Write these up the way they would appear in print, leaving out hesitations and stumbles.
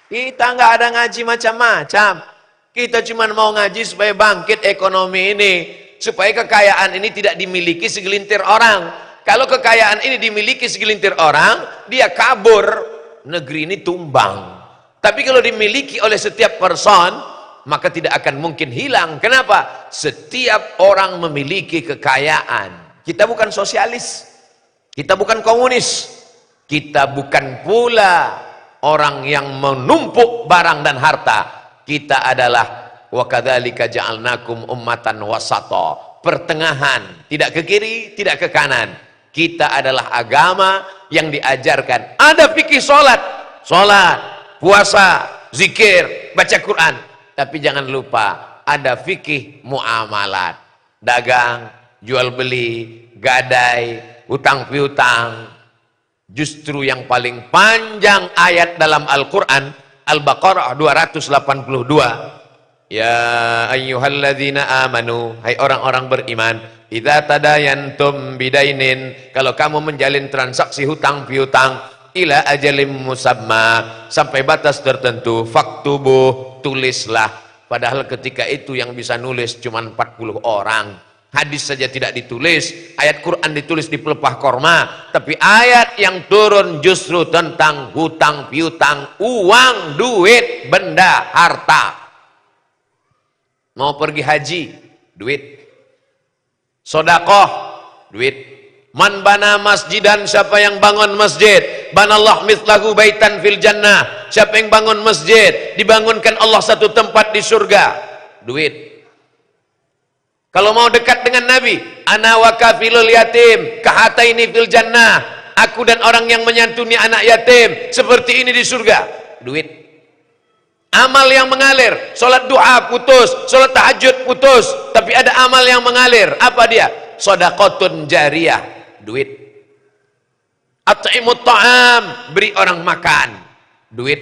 Kita nggak ada ngaji macam-macam. Kita cuma mau ngaji supaya bangkit ekonomi ini, supaya kekayaan ini tidak dimiliki segelintir orang. Kalau kekayaan ini dimiliki segelintir orang, dia kabur, negeri ini tumbang. Tapi kalau dimiliki oleh setiap person, maka tidak akan mungkin hilang. Kenapa? Setiap orang memiliki kekayaan. Kita bukan sosialis, kita bukan komunis, kita bukan pula orang yang menumpuk barang dan harta. Kita adalah wa kadzalika ja'alnakum ummatan wasata, pertengahan, tidak ke kiri, tidak ke kanan. Kita adalah agama yang diajarkan ada fikih salat, puasa, zikir, baca Quran, tapi jangan lupa ada fikih muamalat, dagang, jual beli, gadai, hutang piutang. Justru yang paling panjang ayat dalam Al-Quran, Al-Baqarah 282. Ya ayyuhalladzina amanu, hai orang-orang beriman, idza tadayantum bidainin, kalau kamu menjalin transaksi hutang piutang, ila ajalim musamma, sampai batas tertentu, faktubuh, tulislah. Padahal ketika itu yang bisa nulis cuma 40 orang. Hadis saja tidak ditulis, ayat Quran ditulis di pelepah korma, tapi ayat yang turun justru tentang hutang piutang, uang, duit, benda, harta. Mau pergi haji, duit. Sodakoh, duit. Man bana masjidan, siapa yang bangun masjid, banallah mithlahu baitan fil jannah, siapa yang bangun masjid, dibangunkan Allah satu tempat di surga, duit. Kalau mau dekat dengan Nabi, ana wa kafilul yatim kahataini fil jannah, aku dan orang yang menyantuni anak yatim seperti ini di surga, duit. Amal yang mengalir, sholat duha putus, sholat tahajud putus, tapi ada amal yang mengalir, apa dia? Shadaqatun jariyah, duit. At'imut ta'am, beri orang makan, duit.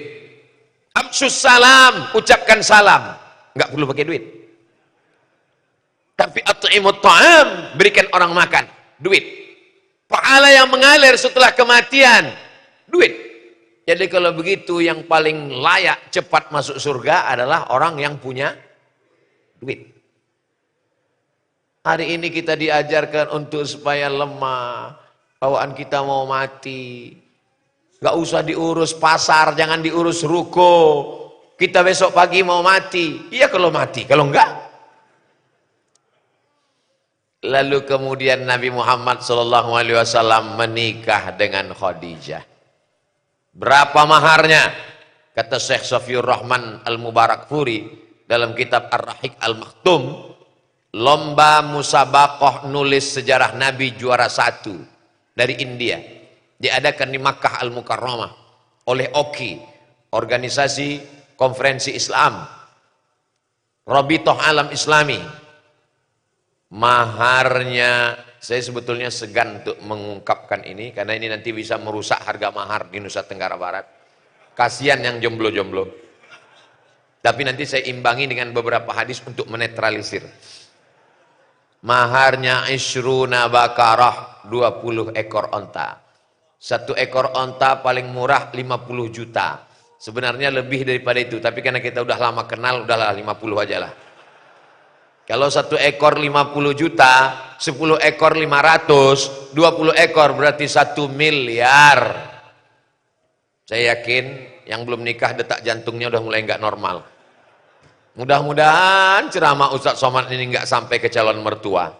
Absus salam, ucapkan salam, nggak perlu pakai duit. Tapi at'imut ta'am, berikan orang makan, duit. Pahala yang mengalir setelah kematian, duit. Jadi kalau begitu yang paling layak cepat masuk surga adalah orang yang punya duit. Hari ini kita diajarkan untuk supaya lemah, bawaan kita mau mati, gak usah diurus pasar, jangan diurus ruko, kita besok pagi mau mati, iya kalau mati, kalau enggak. Lalu kemudian Nabi Muhammad SAW menikah dengan Khadijah. Berapa maharnya? Kata Syekh Safiur Rahman Al-Mubarakfuri dalam kitab Ar-Rahiq Al-Maktum, lomba musabaqah nulis sejarah Nabi juara 1 dari India, diadakan di Makkah Al-Mukarramah oleh OKI, organisasi konferensi Islam, Rabithah Alam Islami. Maharnya, saya sebetulnya segan untuk mengungkapkan ini karena ini nanti bisa merusak harga mahar di Nusa Tenggara Barat. Kasihan yang jomblo-jomblo. Tapi nanti saya imbangi dengan beberapa hadis untuk menetralisir. Maharnya ishruna bakarah, 20 ekor onta. Satu ekor onta paling murah 50 juta. Sebenarnya lebih daripada itu, tapi karena kita udah lama kenal, udahlah 50 aja lah. Kalau satu ekor 50 juta, 10 ekor 500, 20 ekor berarti 1 miliar. Saya yakin yang belum nikah detak jantungnya udah mulai nggak normal. Mudah-mudahan ceramah Ustadz Somad ini nggak sampai ke calon mertua.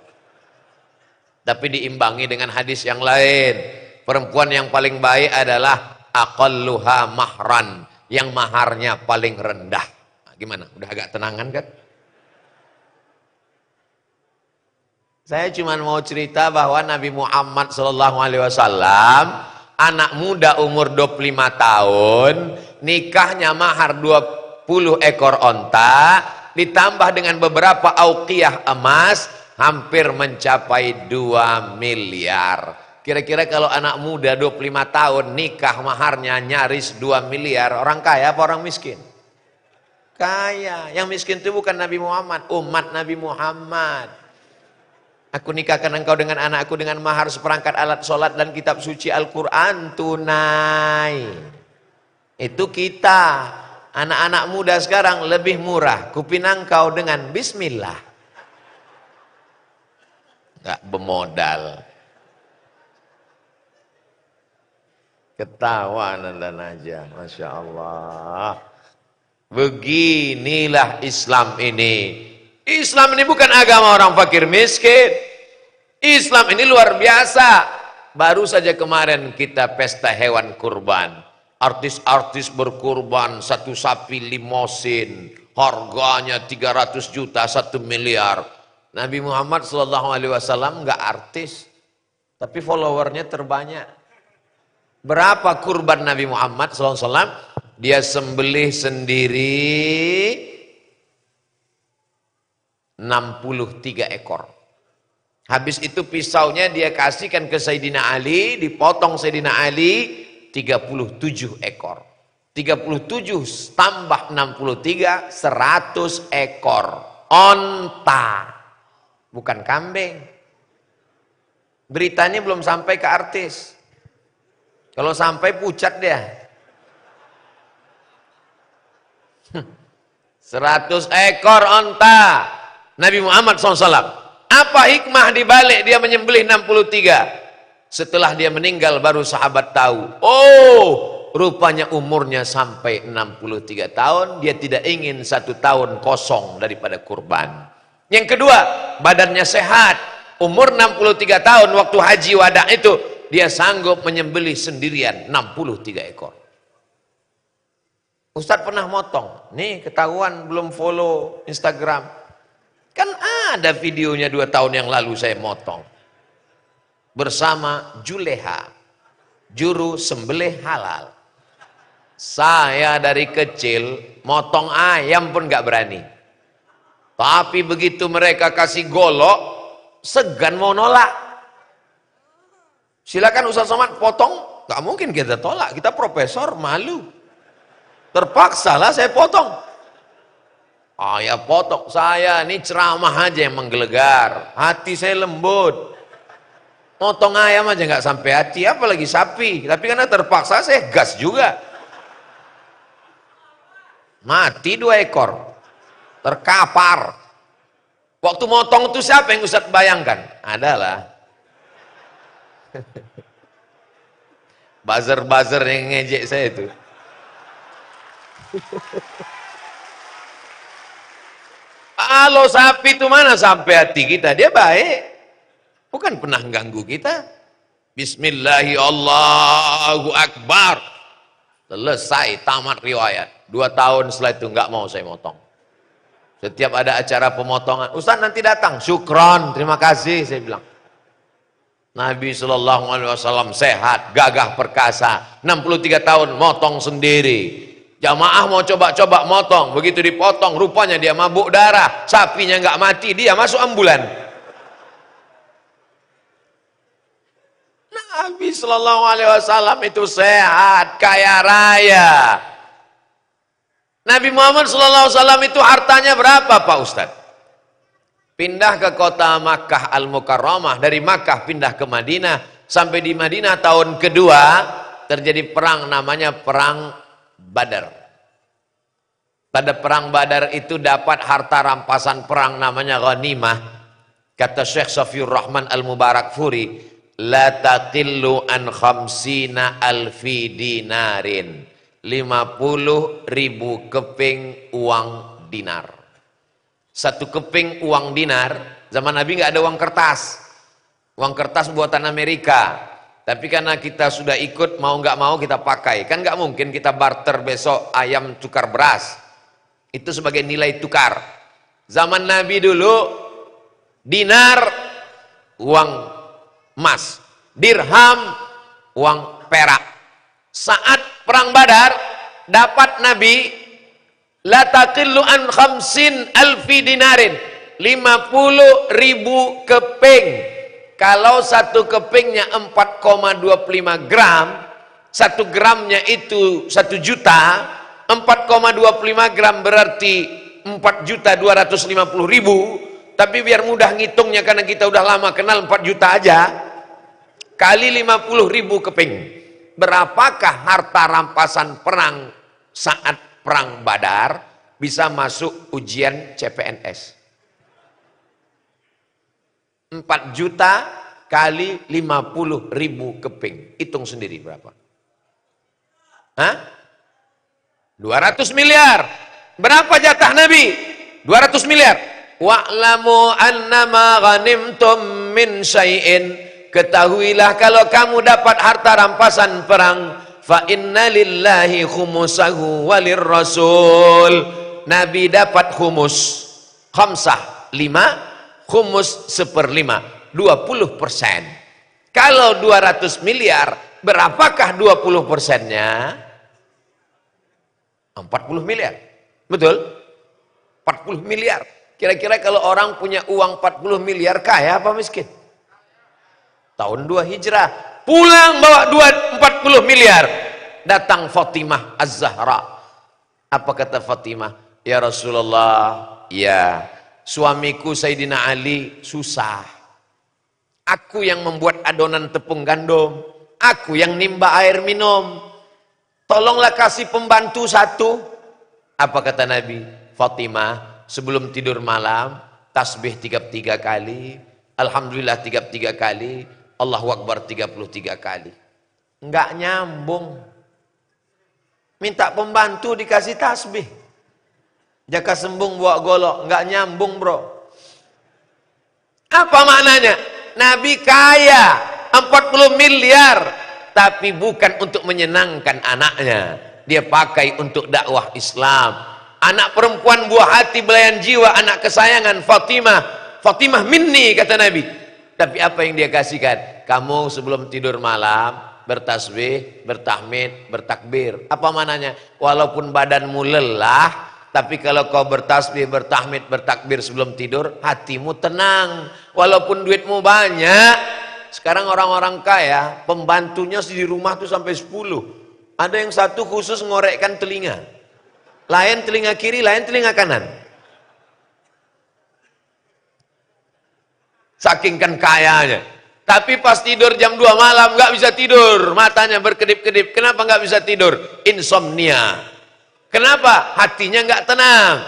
Tapi diimbangi dengan hadis yang lain. Perempuan yang paling baik adalah aqalluha mahran, yang maharnya paling rendah. Nah, gimana? Udah agak tenangan kan? Saya cuma mau cerita bahwa Nabi Muhammad SAW, anak muda umur 25 tahun, nikahnya mahar 20 ekor onta, ditambah dengan beberapa auqiyah emas, hampir mencapai 2 miliar. Kira-kira kalau anak muda 25 tahun, nikah maharnya nyaris 2 miliar, orang kaya apa orang miskin? Kaya. Yang miskin itu bukan Nabi Muhammad, umat Nabi Muhammad. Aku nikahkan engkau dengan anakku dengan mahar seperangkat alat sholat dan kitab suci Al-Quran tunai. Itu kita. Anak-anak muda sekarang lebih murah. Kupinang kau dengan bismillah. Nggak bermodal. Ketawa dan aja, Masya Allah. Beginilah Islam ini. Islam ini bukan agama orang fakir miskin. Islam ini luar biasa. Baru saja kemarin kita pesta hewan kurban. Artis-artis berkurban, satu sapi limosin, harganya 300 juta, 1 miliar. Nabi Muhammad SAW nggak artis, tapi followernya terbanyak. Berapa kurban Nabi Muhammad SAW? Dia sembelih sendiri 63 ekor. Habis itu pisaunya dia kasihkan ke Sayyidina Ali, dipotong Sayyidina Ali 37 ekor. 37 tambah 63, 100 ekor. Onta. Bukan kambing. Beritanya belum sampai ke artis. Kalau sampai pucat dia. 100 ekor onta. Nabi Muhammad SAW. Apa hikmah dibalik dia menyembelih 63? Setelah dia meninggal baru sahabat tahu. Oh, rupanya umurnya sampai 63 tahun. Dia tidak ingin 1 tahun kosong daripada kurban. Yang kedua, badannya sehat. Umur 63 tahun waktu haji wada itu, dia sanggup menyembelih sendirian 63 ekor. Ustadz pernah motong. Nih ketahuan belum follow Instagram. Kan ada videonya 2 tahun yang lalu saya motong. Bersama Juleha. Juru sembelih halal. Saya dari kecil motong ayam pun gak berani. Tapi begitu mereka kasih golok, segan mau nolak. Silakan Ustaz Somad potong. Gak mungkin kita tolak. Kita profesor, malu. Terpaksalah saya potong. Ya potong. Saya ini ceramah aja yang menggelegar. Hati saya lembut. Potong ayam aja nggak sampai hati, apalagi sapi. Tapi karena terpaksa saya gas juga. Mati 2 ekor. Terkapar. Waktu motong itu siapa yang Ustaz bayangkan? Adalah buzzer-buzzer yang ngejek saya itu. Kalau sapi itu mana sampai hati kita, dia baik. Bukan pernah ganggu kita. Bismillahirrahmanirrahim, Allahu Akbar. Selesai, tamat riwayat. 2 tahun setelah itu nggak mau saya motong. Setiap ada acara pemotongan, Ustaz nanti datang. Syukron, terima kasih saya bilang. Nabi SAW sehat, gagah perkasa, 63 tahun motong sendiri. Jamaah mau coba-coba motong, begitu dipotong rupanya dia mabuk darah, sapinya nggak mati, dia masuk ambulan. Nabi SAW itu sehat, kaya raya. Nabi Muhammad SAW itu hartanya berapa Pak Ustadz? Pindah ke kota Makkah Al-Mukarramah, dari Makkah pindah ke Madinah, sampai di Madinah tahun kedua terjadi perang namanya perang Badar. Pada perang Badar itu dapat harta rampasan perang namanya ghanimah. Kata Syekh Safiur Rahman Al-Mubarak Furi, la taqillu an khamsina alfi dinarin. 50.000 keping uang dinar. 1 keping uang dinar, zaman Nabi nggak ada uang kertas. Uang kertas buatan Amerika. Tapi karena kita sudah ikut, mau nggak mau kita pakai. Kan nggak mungkin kita barter besok ayam tukar beras. Itu sebagai nilai tukar. Zaman Nabi dulu, dinar uang emas, dirham uang perak. Saat perang Badar, dapat Nabi la taqillu an khamsin alfi dinarin, 50.000 keping. Kalau 1 kepingnya 4,25 gram, 1 gramnya itu 1 juta, 4,25 gram berarti 4.250.000. Tapi biar mudah ngitungnya karena kita udah lama kenal, 4 juta aja kali 50.000 keping. Berapakah harta rampasan perang saat perang Badar bisa masuk ujian CPNS. 4 juta kali 50.000 keping. Hitung sendiri berapa? Hah? 200 miliar. Berapa jatah Nabi? 200 miliar. Wa'lamu annama ghanimtum min syai'in. Ketahuilah kalau kamu dapat harta rampasan perang, fa inna lillahi khumusahu walir rasul. Nabi dapat khumus khamsah 5, khumus 1/5, 20%. Kalau 200 miliar, berapakah 20%-nya? 40 miliar. Betul? 40 miliar. Kira-kira kalau orang punya uang 40 miliar, kaya apa miskin? Tahun 2 Hijrah. Pulang bawa 40 miliar. Datang Fatimah Az-Zahra. Apa kata Fatimah? Ya Rasulullah, ya, suamiku Sayyidina Ali susah. Aku yang membuat adonan tepung gandum. Aku yang nimba air minum. Tolonglah kasih pembantu 1. Apa kata Nabi? Fatimah, sebelum tidur malam, tasbih 33 kali, alhamdulillah 33 kali, Allahu Akbar 33 kali. Enggak nyambung. Minta pembantu dikasih tasbih. Jaka sembung bawa golok, enggak nyambung, bro. Apa maknanya? Nabi kaya 40 miliar, tapi bukan untuk menyenangkan anaknya. Dia pakai untuk dakwah Islam. Anak perempuan buah hati, belayan jiwa, anak kesayangan Fatimah. Fatimah minni, kata Nabi. Tapi apa yang dia kasihkan? Kamu sebelum tidur malam bertasbih, bertahmid, bertakbir. Apa mananya? Walaupun badanmu lelah, tapi kalau kau bertasbih, bertahmid, bertakbir sebelum tidur, hatimu tenang. Walaupun duitmu banyak. Sekarang orang-orang kaya, pembantunya di rumah tuh sampai 10. Ada yang 1 khusus ngorekkan telinga. Lain telinga kiri, lain telinga kanan. Saking kan kayanya. Tapi pas tidur jam 2 malam nggak bisa tidur, matanya berkedip-kedip. Kenapa nggak bisa tidur? Insomnia. Kenapa? Hatinya nggak tenang.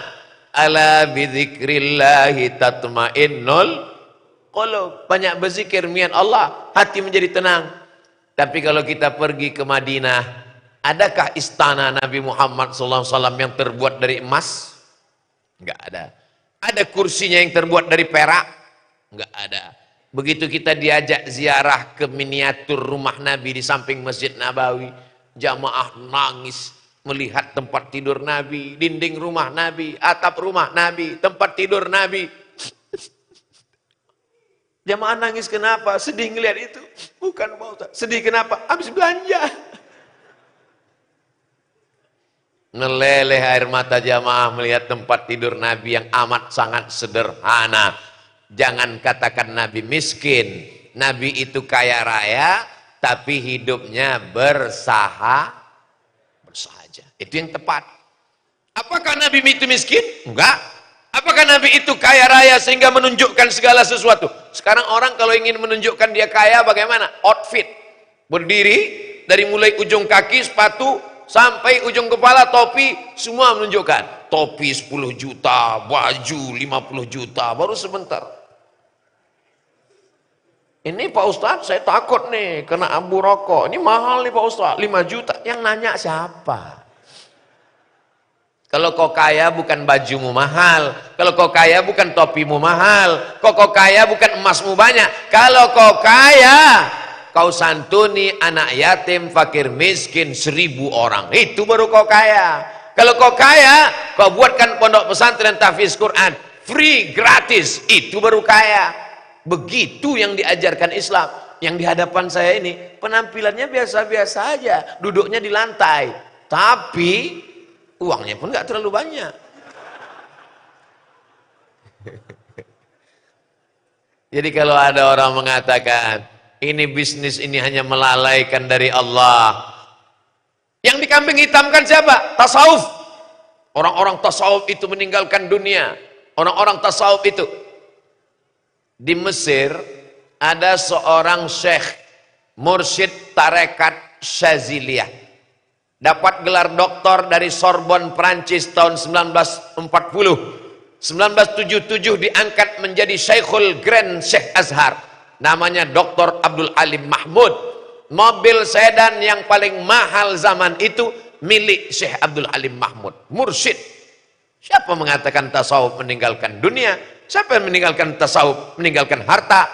Ala bidzikrillahi tatmainnul qulub. Banyak berzikir mian Allah, hati menjadi tenang. Tapi kalau kita pergi ke Madinah, adakah istana Nabi Muhammad SAW yang terbuat dari emas? Nggak ada. Ada kursinya yang terbuat dari perak? Nggak ada. Begitu kita diajak ziarah ke miniatur rumah Nabi di samping Masjid Nabawi, jamaah nangis melihat tempat tidur Nabi, dinding rumah Nabi, atap rumah Nabi, tempat tidur Nabi. Jamaah nangis kenapa? Sedih ngelihat itu. Bukan Pak Ustaz. Sedih kenapa? Habis belanja. Meleleh air mata jamaah melihat tempat tidur Nabi yang amat sangat sederhana. Jangan katakan Nabi miskin. Nabi itu kaya raya, tapi hidupnya bersahaja. Itu yang tepat. Apakah Nabi itu miskin? Enggak. Apakah Nabi itu kaya raya sehingga menunjukkan segala sesuatu? Sekarang orang kalau ingin menunjukkan dia kaya bagaimana? Outfit. Berdiri dari mulai ujung kaki, sepatu, sampai ujung kepala, topi, semua menunjukkan. Topi 10 juta, baju 50 juta, baru sebentar. Ini Pak Ustadz saya takut nih kena abu rokok. Ini mahal nih Pak Ustadz, 5 juta. Yang nanya siapa? Kalau kau kaya bukan bajumu mahal. Kalau kau kaya bukan topimu mahal. Kalau kau kaya bukan emasmu banyak. Kalau kau kaya, kau santuni anak yatim, fakir miskin 1000 orang. Itu baru kau kaya. Kalau kau kaya, kau buatkan pondok pesantren tahfiz Quran. Free, gratis. Itu baru kaya. Begitu yang diajarkan Islam. Yang di hadapan saya ini penampilannya biasa-biasa aja, duduknya di lantai, tapi uangnya pun nggak terlalu banyak. Jadi kalau ada orang mengatakan ini bisnis ini hanya melalaikan dari Allah, yang dikambing hitamkan siapa? Tasawuf. Orang-orang tasawuf itu meninggalkan dunia. Orang-orang tasawuf itu di Mesir ada seorang syekh mursyid tarekat Syaziliyah. dapat gelar doktor dari Sorbonne, Prancis tahun 1940. 1977 diangkat menjadi Syekhul Grand Syekh Azhar, namanya Dr. Abdul Alim Mahmud. Mobil sedan yang paling mahal zaman itu milik Syekh Abdul Alim Mahmud, mursyid. Siapa mengatakan tasawuf meninggalkan dunia? Siapa yang meninggalkan tasawuf meninggalkan harta?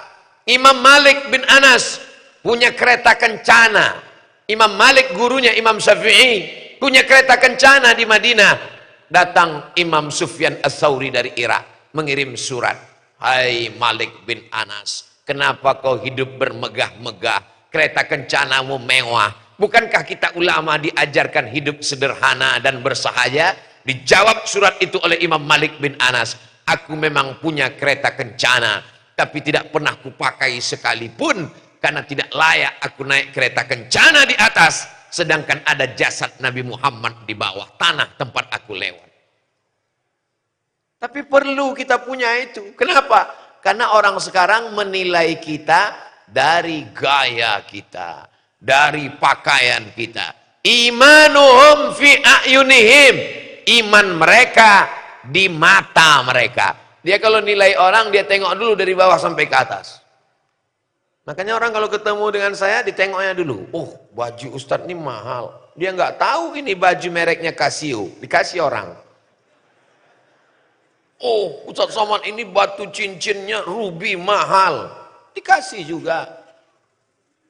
Imam Malik bin Anas punya kereta kencana. Imam Malik gurunya Imam Syafi'i punya kereta kencana di Madinah. Datang Imam Sufyan Ats-Tsauri dari Irak mengirim surat. Hai Malik bin Anas, kenapa kau hidup bermegah-megah? Kereta kencanamu mewah. Bukankah kita ulama diajarkan hidup sederhana dan bersahaja? Dijawab surat itu oleh Imam Malik bin Anas. Aku memang punya kereta kencana, tapi tidak pernah kupakai sekalipun, karena tidak layak aku naik kereta kencana di atas, sedangkan ada jasad Nabi Muhammad di bawah tanah tempat aku lewat. Tapi perlu kita punya itu. Kenapa? Karena orang sekarang menilai kita dari gaya kita, dari pakaian kita. Imanuhum fi a'yunihim, iman mereka di mata mereka. Dia kalau nilai orang, dia tengok dulu dari bawah sampai ke atas. Makanya orang kalau ketemu dengan saya, ditengoknya dulu. Oh, baju Ustadz ini mahal. Dia nggak tahu ini baju mereknya Casio, dikasih orang. Oh, Ustadz Somad ini batu cincinnya ruby mahal, dikasih juga.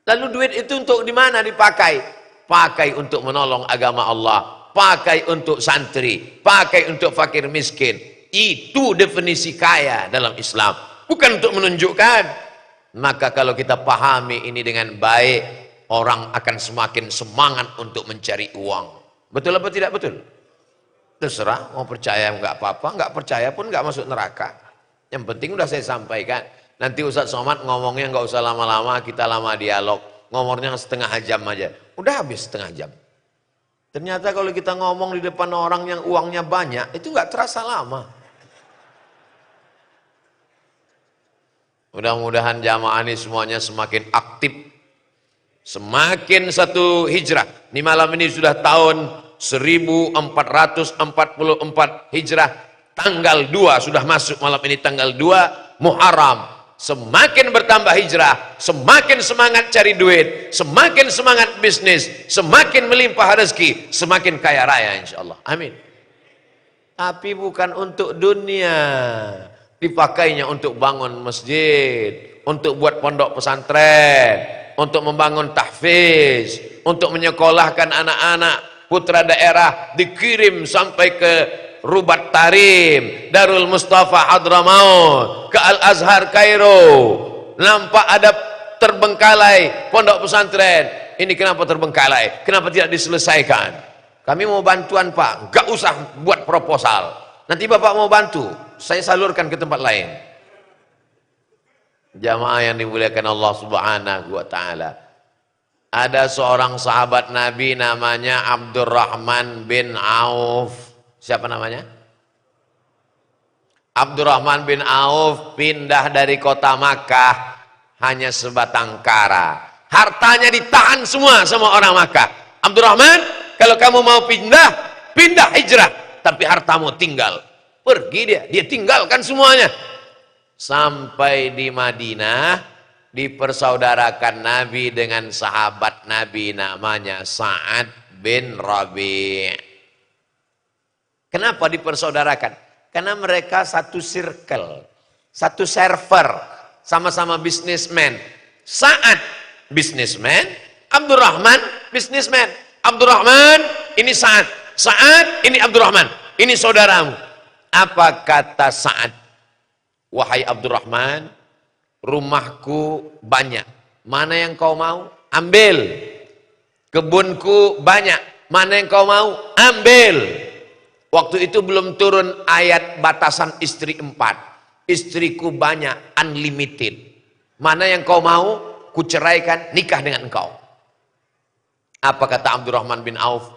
Lalu duit itu untuk di mana dipakai? Pakai untuk menolong agama Allah, pakai untuk santri, pakai untuk fakir miskin. Itu definisi kaya dalam Islam, bukan untuk menunjukkan. Maka kalau kita pahami ini dengan baik, orang akan semakin semangat untuk mencari uang. Betul apa tidak betul? Terserah, mau percaya nggak apa-apa, nggak percaya pun nggak masuk neraka. Yang penting udah saya sampaikan. Nanti Ustadz Somad ngomongnya nggak usah lama-lama, kita lama dialog. Ngomongnya setengah jam aja, udah habis setengah jam. Ternyata kalau kita ngomong di depan orang yang uangnya banyak, itu nggak terasa lama. Mudah-mudahan jamaah ini semuanya semakin aktif, semakin satu hijrah. Ini malam ini sudah tahun 1444 hijrah, tanggal 2 sudah masuk malam ini, tanggal 2 Muharram. Semakin bertambah hijrah, semakin semangat cari duit, semakin semangat bisnis, semakin melimpah rezeki, semakin kaya raya insyaallah. Amin. Tapi bukan untuk dunia, dipakainya untuk bangun masjid, untuk buat pondok pesantren, untuk membangun tahfiz, untuk menyekolahkan anak-anak putra daerah, dikirim sampai ke Rubat Tarim, Darul Mustafa Hadramaut, ke Al-Azhar Kairo. Nampak ada terbengkalai pondok pesantren. Ini kenapa terbengkalai? Kenapa tidak diselesaikan? Kami mau bantuan Pak, gak usah buat proposal. Nanti Bapak mau bantu, saya salurkan ke tempat lain. Jamaah yang dimuliakan Allah Subhanahu wa Ta'ala. Ada seorang sahabat Nabi namanya Abdurrahman bin Auf. Siapa namanya? Abdurrahman bin Auf pindah dari kota Makkah hanya sebatang kara. Hartanya ditahan semua sama orang Makkah. Abdurrahman, kalau kamu mau pindah, pindah hijrah. Tapi hartamu tinggal. Pergi dia tinggalkan semuanya. Sampai di Madinah, dipersaudarakan Nabi dengan sahabat Nabi namanya Sa'ad bin Rabi'. Kenapa dipersaudarakan? Karena mereka satu circle, satu server, sama-sama bisnismen. Sa'ad bisnismen, Abdurrahman bisnismen. Abdurrahman ini Sa'ad, Sa'ad ini Abdurrahman, ini saudaramu. Apa kata Sa'ad? Wahai Abdurrahman, rumahku banyak, mana yang kau mau? Ambil. Kebunku banyak, mana yang kau mau? Ambil. Waktu itu belum turun ayat batasan istri 4. Istriku banyak, unlimited. Mana yang kau mau, kuceraikan, nikah dengan engkau. Apa kata Abdurrahman bin Auf?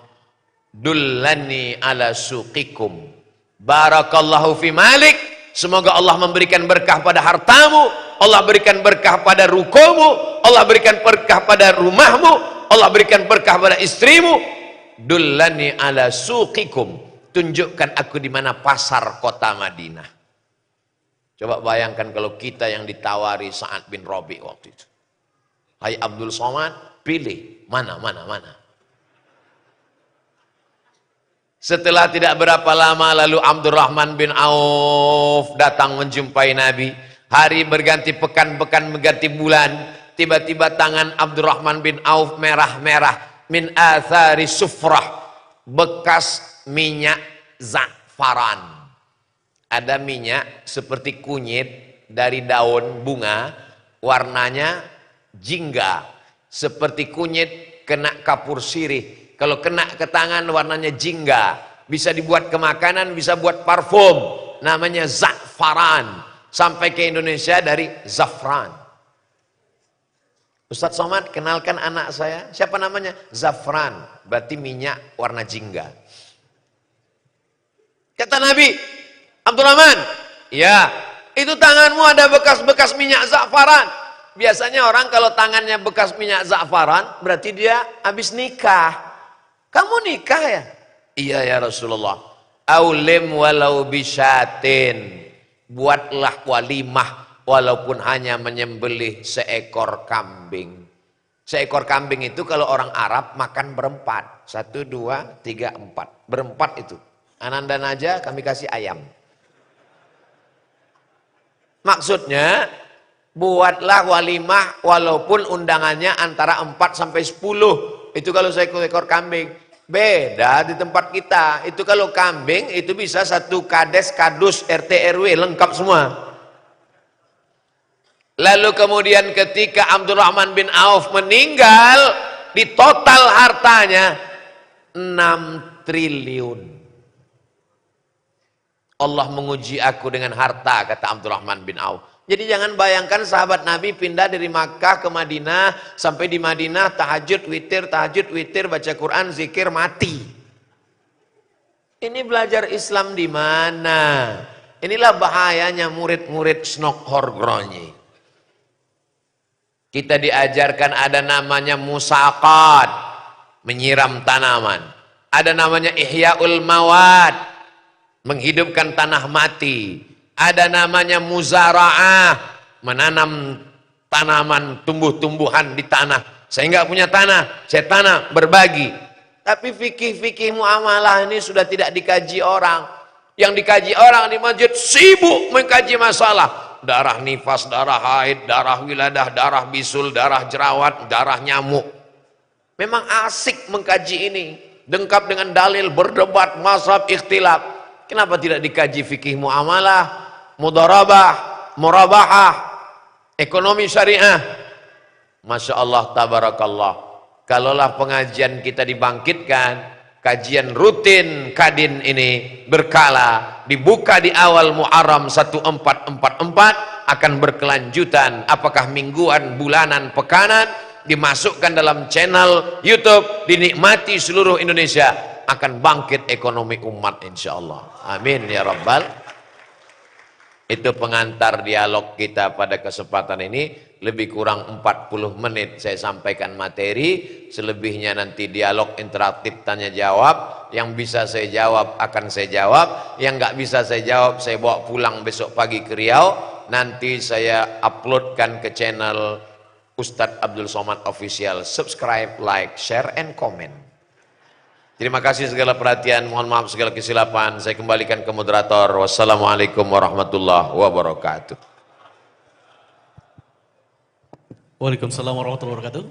Dullani ala suqikum, barakallahu fi malik. Semoga Allah memberikan berkah pada hartamu, Allah berikan berkah pada rukomu, Allah berikan berkah pada rumahmu, Allah berikan berkah pada istrimu. dullani ala suqikum, tunjukkan aku di mana pasar kota Madinah. Coba bayangkan kalau kita yang ditawari Sa'ad bin Rabi waktu itu. Hai Abdul Somad, pilih mana. Setelah tidak berapa lama lalu Abdurrahman bin Auf datang menjumpai Nabi. Hari berganti pekan mengganti bulan. Tiba-tiba tangan Abdurrahman bin Auf merah-merah. Min athari sufrah. Bekas minyak za'faran. Ada minyak seperti kunyit dari daun bunga. Warnanya jingga. Seperti kunyit kena kapur sirih. Kalau kena ke tangan warnanya jingga. Bisa dibuat ke makanan, bisa buat parfum. Namanya za'faran. Sampai ke Indonesia dari zafran. Ustadz Somad, kenalkan anak saya. Siapa namanya? Zafran. Berarti minyak warna jingga. Kata Nabi, Abdurrahman, ya, itu tanganmu ada bekas-bekas minyak za'faran. Biasanya orang kalau tangannya bekas minyak za'faran, berarti dia habis nikah. Kamu nikah ya? Iya ya Rasulullah. Aulim walau bisyatin. Buatlah walimah walaupun hanya menyembelih seekor kambing. Seekor kambing itu kalau orang Arab makan berempat. 1, 2, 3, 4. Berempat itu. Ananda aja kami kasih ayam. Maksudnya, buatlah walimah walaupun undangannya antara 4 sampai 10. Itu kalau seekor kambing. Beda di tempat kita. Itu kalau kambing itu bisa 1 kades, kadus, RT, RW lengkap semua. Lalu kemudian ketika Abdurrahman bin Auf meninggal, di total hartanya 6 triliun. Allah menguji aku dengan harta, kata Abdurrahman bin Auf. Jadi jangan bayangkan sahabat Nabi pindah dari Makkah ke Madinah, sampai di Madinah tahajud witir, baca Quran, zikir, mati. Ini belajar Islam di mana? Inilah bahayanya murid-murid Snok Horgronyi. Kita diajarkan ada namanya musaqat, menyiram tanaman. Ada namanya ihya'ul mawad, menghidupkan tanah mati. Ada namanya muzara'ah, menanam tanaman, tumbuh-tumbuhan di tanah. Saya nggak punya tanah, saya tanam, berbagi. Tapi fikih-fikih muamalah ini sudah tidak dikaji orang. Yang dikaji orang di masjid sibuk mengkaji masalah. Darah nifas, darah haid, darah wiladah, darah bisul, darah jerawat, darah nyamuk. Memang asik mengkaji ini. Dengkap dengan dalil, berdebat, mazhab, ikhtilaf. Kenapa tidak dikaji fikih muamalah, mudharabah, murabahah, ekonomi syariah? Masya Allah, tabarakallah. Kalaulah pengajian kita dibangkitkan, kajian rutin Kadin ini berkala, dibuka di awal Muharram 1444, akan berkelanjutan. Apakah mingguan, bulanan, pekanan, dimasukkan dalam channel YouTube, dinikmati seluruh Indonesia. Akan bangkit ekonomi umat insyaallah. Amin ya rabbal. Itu pengantar dialog kita pada kesempatan ini. Lebih kurang 40 menit saya sampaikan materi. Selebihnya nanti dialog interaktif tanya jawab. Yang bisa saya jawab akan saya jawab. Yang nggak bisa saya jawab saya bawa pulang besok pagi ke Riau. Nanti saya uploadkan ke channel Ustadz Abdul Somad Official. Subscribe, like, share, and comment. Terima kasih segala perhatian, mohon maaf segala kesilapan. Saya kembalikan ke moderator. Wassalamualaikum warahmatullahi wabarakatuh. Waalaikumsalam warahmatullahi wabarakatuh.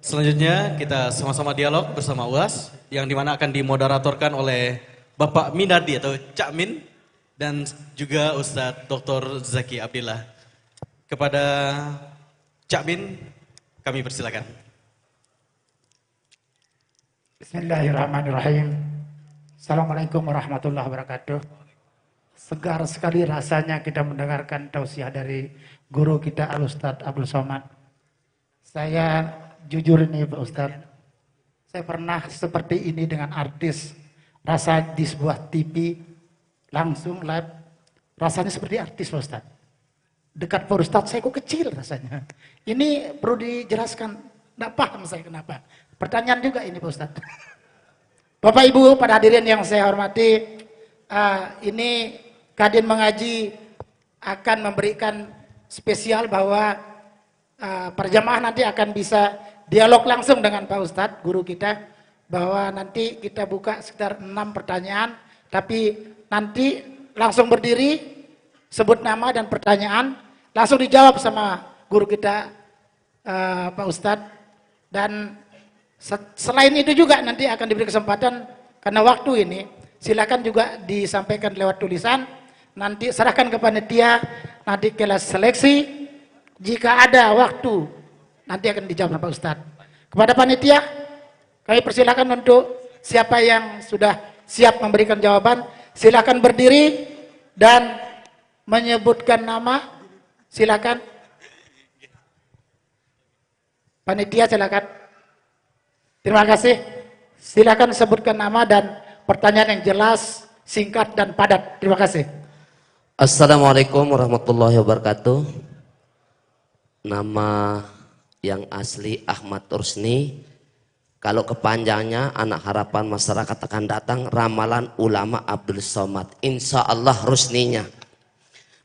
Selanjutnya kita sama-sama dialog bersama UAS yang dimana akan dimoderatorkan oleh Bapak Minardi atau Cak Min dan juga Ustadz Dr. Zaki Abdillah. Kepada Cak Min kami persilakan. Bismillahirrahmanirrahim. Assalamualaikum warahmatullahi wabarakatuh. Segar sekali rasanya kita mendengarkan tausiah dari guru kita Al-Ustadz Abdul Somad. Saya jujur ini Pak Ustadz, saya pernah seperti ini dengan artis. Rasa di sebuah TV langsung live, rasanya seperti artis Pak Ustadz. Dekat Pak Ustadz saya kok kecil rasanya. Ini perlu dijelaskan, tidak paham saya kenapa. Pertanyaan juga ini Pak Ustadz. Bapak Ibu, pada hadirin yang saya hormati, ini Kadin Mengaji akan memberikan spesial bahwa para jamaah nanti akan bisa dialog langsung dengan Pak Ustadz, guru kita, bahwa nanti kita buka sekitar 6 pertanyaan, tapi nanti langsung berdiri, sebut nama dan pertanyaan, langsung dijawab sama guru kita, Pak Ustadz. Dan selain itu juga nanti akan diberi kesempatan, karena waktu ini, silakan juga disampaikan lewat tulisan, nanti serahkan ke panitia, nanti kelas seleksi, jika ada waktu, nanti akan dijawab Pak Ustadz. Kepada panitia, kami persilakan untuk siapa yang sudah siap memberikan jawaban, silakan berdiri dan menyebutkan nama. Silakan. Panitia silakan. Terima kasih. Silakan sebutkan nama dan pertanyaan yang jelas, singkat dan padat. Terima kasih. Assalamualaikum warahmatullahi wabarakatuh. Nama yang asli Ahmad Rusni. Kalau kepanjangnya Anak Harapan Masyarakat akan datang, Ramalan Ulama Abdul Somad. Insya Allah Rusninya.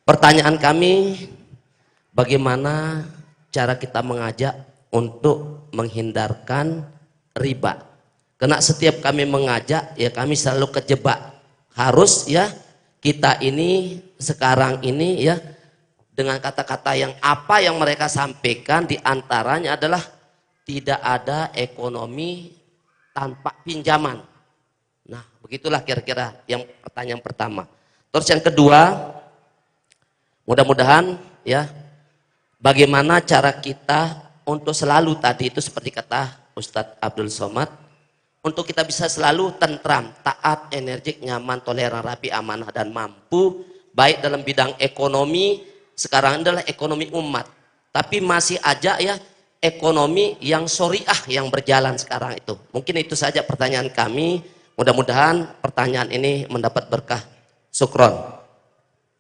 Pertanyaan kami, bagaimana cara kita mengajak untuk menghindarkan riba? Karena setiap kami mengajak, ya kami selalu kejebak. Harus ya kita ini sekarang ini ya, dengan kata-kata yang apa yang mereka sampaikan diantaranya adalah tidak ada ekonomi tanpa pinjaman. Nah, begitulah kira-kira yang pertanyaan pertama. Terus yang kedua, mudah-mudahan ya, bagaimana cara kita untuk selalu tadi itu seperti kata Ustadz Abdul Somad, untuk kita bisa selalu tentram, taat, energik, nyaman, toleran, rapi, amanah, dan mampu, baik dalam bidang ekonomi. Sekarang adalah ekonomi umat, tapi masih aja ya ekonomi yang syariah yang berjalan sekarang itu. Mungkin itu saja pertanyaan kami. Mudah-mudahan pertanyaan ini mendapat berkah. Syukron.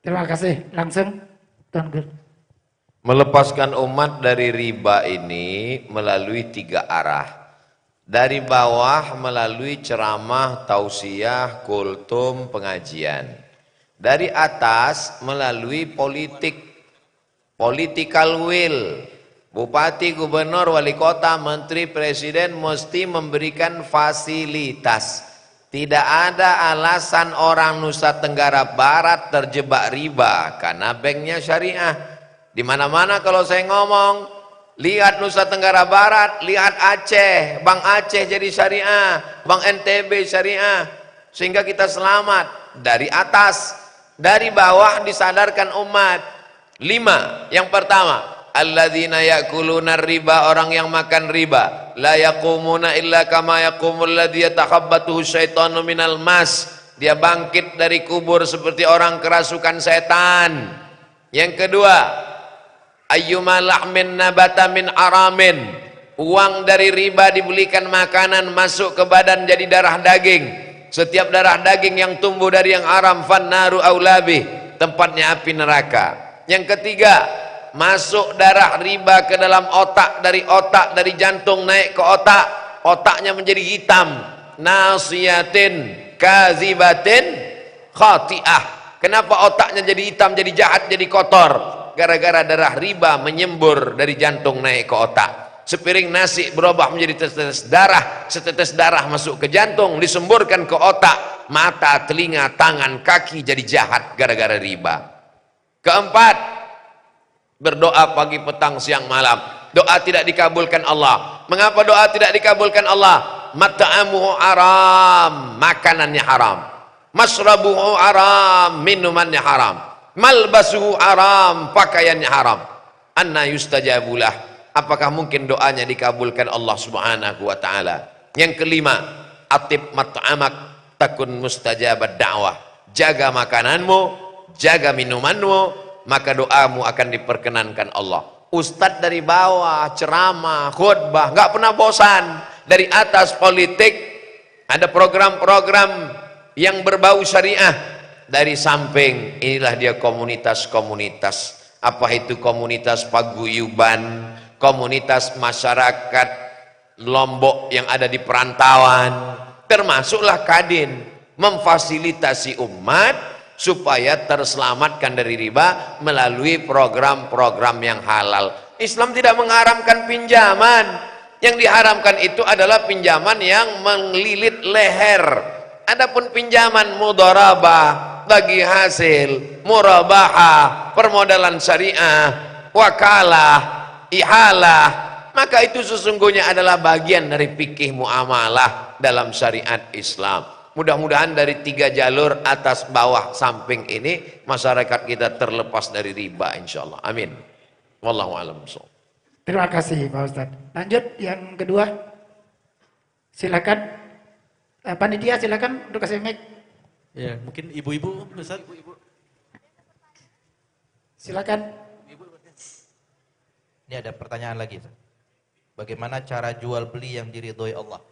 Terima kasih. Langsung, Tuan Guru. Melepaskan umat dari riba ini melalui 3 arah. Dari bawah melalui ceramah, tausiah, kultum, pengajian. Dari atas melalui politik, political will. Bupati, gubernur, wali kota, menteri, presiden mesti memberikan fasilitas. Tidak ada alasan orang Nusa Tenggara Barat terjebak riba karena banknya syariah. Di mana-mana kalau saya ngomong, lihat Nusa Tenggara Barat, lihat Aceh, Bank Aceh jadi syariah, Bank NTB syariah, sehingga kita selamat. Dari atas. Dari bawah disadarkan umat. 5. Yang pertama, alladzina ya'kuluna riba, orang yang makan riba, la yaqumuna illa kama yaqumul ladzi yatakhabbathu syaitanu minal mas. Dia bangkit dari kubur seperti orang kerasukan setan. Yang kedua, ayyuma lahmin nabata min aramin. Uang dari riba dibelikan makanan masuk ke badan jadi darah daging. Setiap darah daging yang tumbuh dari yang haram, fannaru aulabi, tempatnya api neraka. Yang ketiga, masuk darah riba ke dalam otak, dari jantung naik ke otak, otaknya menjadi hitam. Nasiyatin kazibatin khati'ah. Kenapa otaknya jadi hitam, jadi jahat, jadi kotor? Gara-gara darah riba menyembur dari jantung naik ke otak. Sepiring nasi berubah menjadi setetes darah, setetes darah masuk ke jantung, disemburkan ke otak, mata, telinga, tangan, kaki jadi jahat gara-gara riba. Keempat, berdoa pagi, petang, siang, malam. Doa tidak dikabulkan Allah. Mengapa doa tidak dikabulkan Allah? Mat'amuhu haram, makanannya haram. Masrabuhu haram, minumannya haram. Malbasuhu haram, pakaiannya haram. Anna yustajabulah. Apakah mungkin doanya dikabulkan Allah Subhanahu wa taala? Yang kelima, atib mat'amak takun mustajabat da'wah. Jaga makananmu, jaga minumanmu, maka doamu akan diperkenankan Allah. Ustadz dari bawah ceramah, khutbah, nggak pernah bosan. Dari atas politik, ada program-program yang berbau syariah. Dari samping, inilah dia komunitas-komunitas. Apa itu komunitas paguyuban, komunitas masyarakat Lombok yang ada di perantauan, termasuklah Kadin, memfasilitasi umat supaya terselamatkan dari riba melalui program-program yang halal. Islam tidak mengharamkan pinjaman. Yang diharamkan itu adalah pinjaman yang melilit leher. Adapun pinjaman mudharabah, bagi hasil, murabahah, permodalan syariah, wakalah, ihalah, maka itu sesungguhnya adalah bagian dari fikih muamalah dalam syariat Islam. Mudah-mudahan dari 3 jalur atas, bawah, samping ini masyarakat kita terlepas dari riba insyaallah. Amin. Wallahu a'lam bishawab. Terima kasih Pak Ustadz. Lanjut yang kedua. Silakan. Panitia silakan untuk kasih mic. Ya, mungkin ibu-ibu, Ustaz. Silakan. Ini ada pertanyaan lagi. Bagaimana cara jual beli yang diridhoi Allah?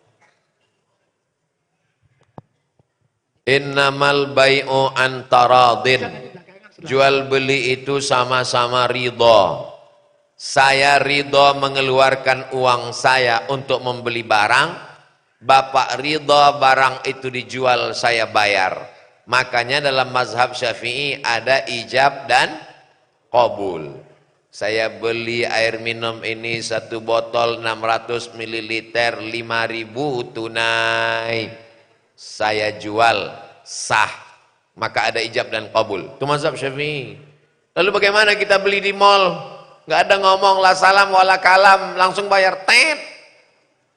Innamal bai'u antaradin. Jual beli itu sama-sama ridho. Saya ridho mengeluarkan uang saya untuk membeli barang, Bapak ridho barang itu dijual, saya bayar. Makanya dalam mazhab Syafi'i ada ijab dan qabul. Saya beli air minum ini 1 botol 600 ml 5.000 tunai, saya jual, sah, maka ada ijab dan qabul. Itu mazhab Syafi'i. Lalu bagaimana kita beli di mall? Nggak ada ngomong la salam wala kalam, langsung bayar tet.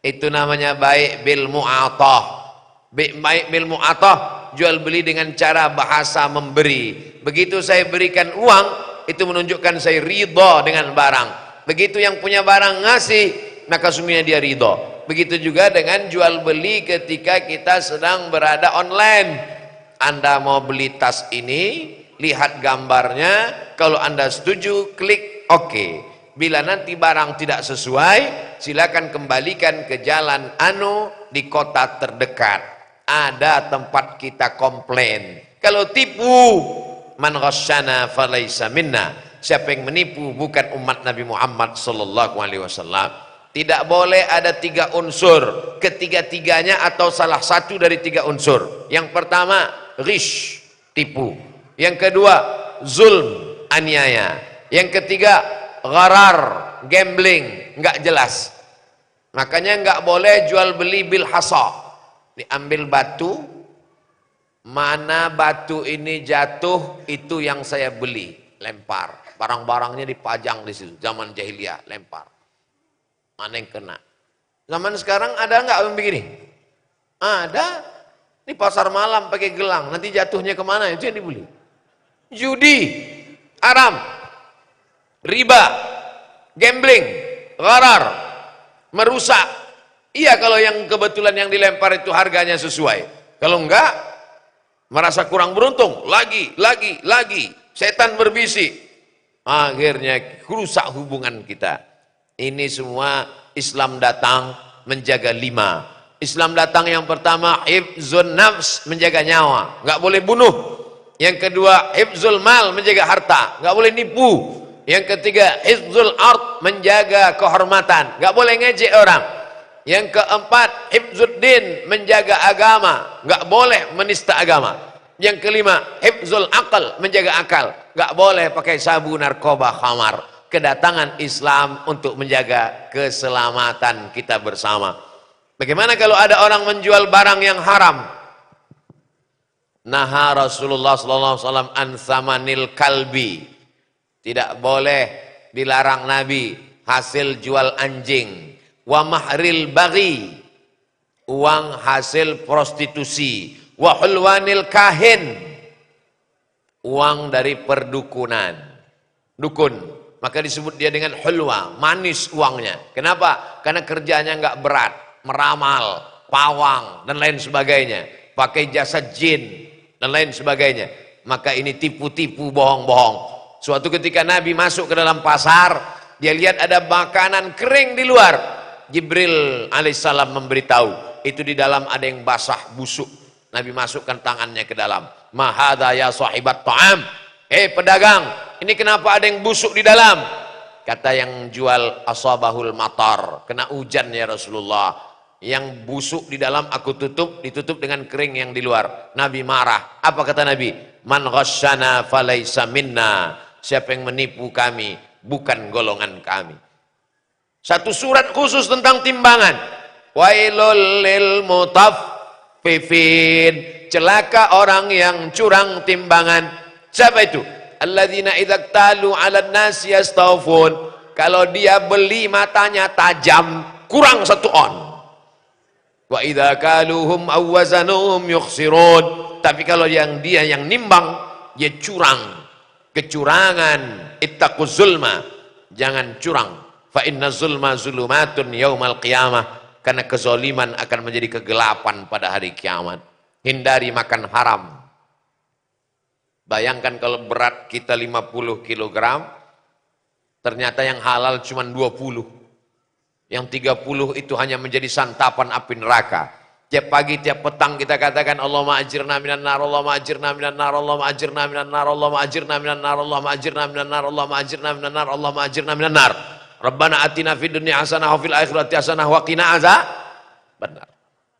Itu namanya baik bil mu'atah. Baik bil mu'atah, jual beli dengan cara bahasa memberi. Begitu saya berikan uang, itu menunjukkan saya ridho dengan barang. Begitu yang punya barang ngasih, maka sungguhnya dia ridho. Begitu juga dengan jual beli ketika kita sedang berada online. Anda mau beli tas ini, lihat gambarnya, kalau Anda setuju, klik oke. Bila nanti barang tidak sesuai, silakan kembalikan ke jalan di kota terdekat. Ada tempat kita komplain. Kalau tipu, man ghasyana falaysa minna. Siapa yang menipu bukan umat Nabi Muhammad sallallahu alaihi wasallam. Tidak boleh ada 3 unsur, ketiga-tiganya atau salah satu dari 3 unsur. Yang pertama, ghish, tipu. Yang kedua, zulm, aniaya. Yang ketiga, gharar, gambling, nggak jelas. Makanya nggak boleh jual beli bil hasa. Diambil batu, mana batu ini jatuh, itu yang saya beli, lempar. Barang-barangnya dipajang di situ, zaman jahiliyah, lempar. Mana yang kena? Zaman sekarang ada nggak yang begini? Ada. Di pasar malam pakai gelang, nanti jatuhnya kemana? Itu yang dibeli. Judi, haram. Riba, gambling, gharar, merusak. Iya kalau yang kebetulan yang dilempar itu harganya sesuai. Kalau enggak, merasa kurang beruntung. Lagi. Setan berbisik. Akhirnya rusak hubungan kita. Ini semua Islam datang menjaga 5. Islam datang yang pertama, hifzun nafs, menjaga nyawa. Enggak boleh bunuh. Yang kedua, hifzul mal, menjaga harta. Enggak boleh nipu. Yang ketiga, hifzul ard, menjaga kehormatan, nggak boleh ngejek orang. Yang keempat, hifzuddin, menjaga agama, nggak boleh menista agama. Yang kelima, hifzul aql, menjaga akal, nggak boleh pakai sabu, narkoba, khamar. Kedatangan Islam untuk menjaga keselamatan kita bersama. Bagaimana kalau ada orang menjual barang yang haram? Naha Rasulullah SAW an thamanil kalbi. Tidak boleh, dilarang Nabi, hasil jual anjing. Wa mahril baghi, uang hasil prostitusi. Wa hulwanil kahin, uang dari perdukunan. Dukun, maka disebut dia dengan hulwa, manis uangnya. Kenapa? Karena kerjanya nggak berat, meramal, pawang, dan lain sebagainya. Pakai jasa jin, dan lain sebagainya. Maka ini tipu-tipu, bohong-bohong. Suatu ketika Nabi masuk ke dalam pasar, dia lihat ada makanan kering di luar. Jibril alaihissalam memberitahu, itu di dalam ada yang basah, busuk. Nabi masukkan tangannya ke dalam. Ma hadza ya sahibat ta'am. Pedagang, ini kenapa ada yang busuk di dalam? Kata yang jual, asabahul matar, kena hujan ya Rasulullah. yang busuk di dalam aku tutup, ditutup dengan kering yang di luar. Nabi marah. Apa kata Nabi? Man ghasyana falaysa minna. Siapa yang menipu kami, bukan golongan kami. Satu surat khusus tentang timbangan. Wailul lil mutaffifin. Celaka orang yang curang timbangan. Siapa itu? Alladzina idza talu 'alan nasi yastawfun. Kalau dia beli matanya tajam, kurang 1 on. Wa idza kaluhum aw wazanuhum yukhsirun. Tapi kalau dia yang nimbang, dia curang. Kecurangan. Ittaquz zulma. Jangan curang. Fa inna zulma zulumatun yaumal qiyamah. Karena kezaliman akan menjadi kegelapan pada hari kiamat. Hindari makan haram. Bayangkan kalau berat kita 50 kg, ternyata yang halal cuma 20. Yang 30 itu hanya menjadi santapan api neraka. Tiap pagi, tiap petang kita katakan Allahumma ajirna minan nar, Allahumma ajirna minan nar, Allahumma ajirna minan nar, Allahumma ajirna minan nar, Allahumma ajirna minan nar, Allahumma ajirna minan nar, Allahumma ajirna minan nar. Rabbana atina fid dunya hasanah wa fil akhirati hasanah wa qina adzabannar.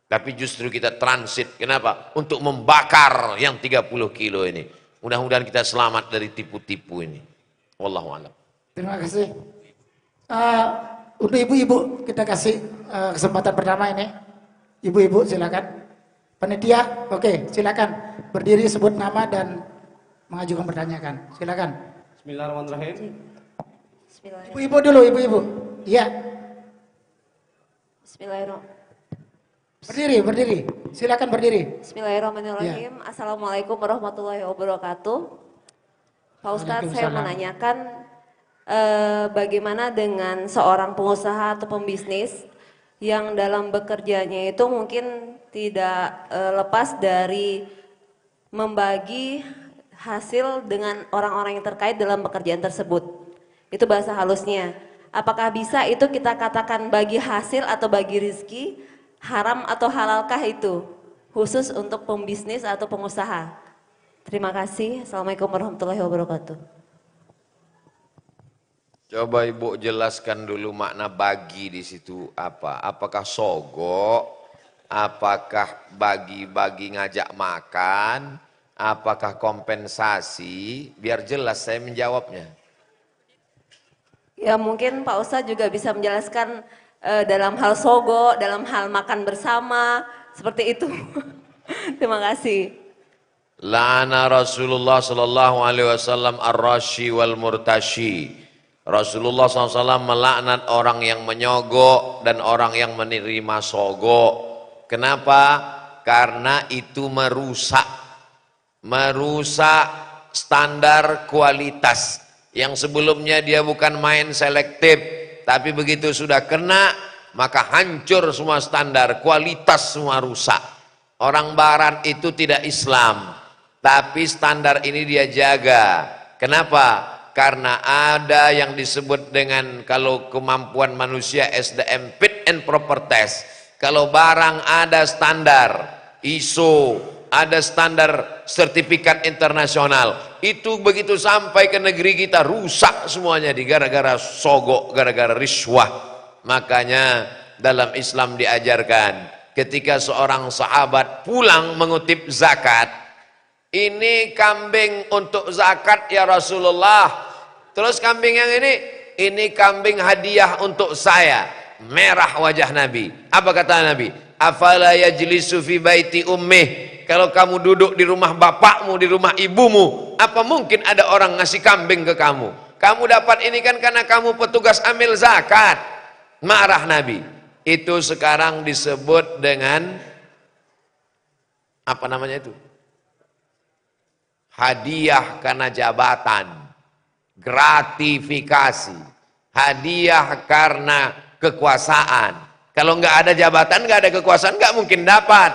Tapi justru kita transit. Kenapa? Untuk membakar yang 30 kilo ini. Mudah-mudahan kita selamat dari tipu-tipu ini. Wallahu a'lam. Terima kasih. Untuk ibu-ibu kita kasih kesempatan pertama ini. Ibu-ibu silakan. Panitia, oke, silakan berdiri, sebut nama dan mengajukan pertanyaan. Silakan. Bismillahirrahmanirrahim. Ibu-ibu dulu, ibu-ibu. Iya. Bismillahirrahmanirrahim. Berdiri. Silakan berdiri. Bismillahirrahmanirrahim. Assalamualaikum warahmatullahi wabarakatuh. Pak Ustadz, saya menanyakan bagaimana dengan seorang pengusaha atau pembisnis yang dalam bekerjanya itu mungkin tidak lepas dari membagi hasil dengan orang-orang yang terkait dalam pekerjaan tersebut. Itu bahasa halusnya. Apakah bisa itu kita katakan bagi hasil atau bagi rizki, haram atau halalkah itu? Khusus untuk pembisnis atau pengusaha. Terima kasih. Assalamualaikum warahmatullahi wabarakatuh. Coba Ibu jelaskan dulu makna bagi di situ apa? Apakah sogok? Apakah bagi-bagi ngajak makan? Apakah kompensasi? Biar jelas saya menjawabnya. Ya mungkin Pak Ustadz juga bisa menjelaskan dalam hal sogo, dalam hal makan bersama, seperti itu. Terima kasih. La'ana Rasulullah sallallahu alaihi wasallam ar-rashi wal murtashi. Rasulullah SAW melaknat orang yang menyogok dan orang yang menerima sogok. Kenapa? Karena itu merusak standar kualitas. Yang sebelumnya dia bukan main selektif, tapi begitu sudah kena, maka hancur semua standar, kualitas semua rusak. Orang barat itu tidak Islam, tapi standar ini dia jaga. Kenapa? Karena ada yang disebut dengan kalau kemampuan manusia SDM, fit and proper test. Kalau barang ada standar ISO, ada standar sertifikat internasional, itu begitu sampai ke negeri kita rusak semuanya di gara-gara sogok, gara-gara riswah. Makanya dalam Islam diajarkan ketika seorang sahabat pulang mengutip zakat, ini kambing untuk zakat ya Rasulullah. Terus kambing yang ini kambing hadiah untuk saya. Merah wajah Nabi. Apa kata Nabi? Afala yajlisu fi baiti ummih. Kalau kamu duduk di rumah bapakmu, di rumah ibumu, apa mungkin ada orang ngasih kambing ke kamu? Kamu dapat ini kan karena kamu petugas amil zakat. Marah Nabi. Itu sekarang disebut dengan apa namanya itu? Hadiah karena jabatan. Gratifikasi, hadiah karena kekuasaan. Kalau nggak ada jabatan, nggak ada kekuasaan, nggak mungkin dapat.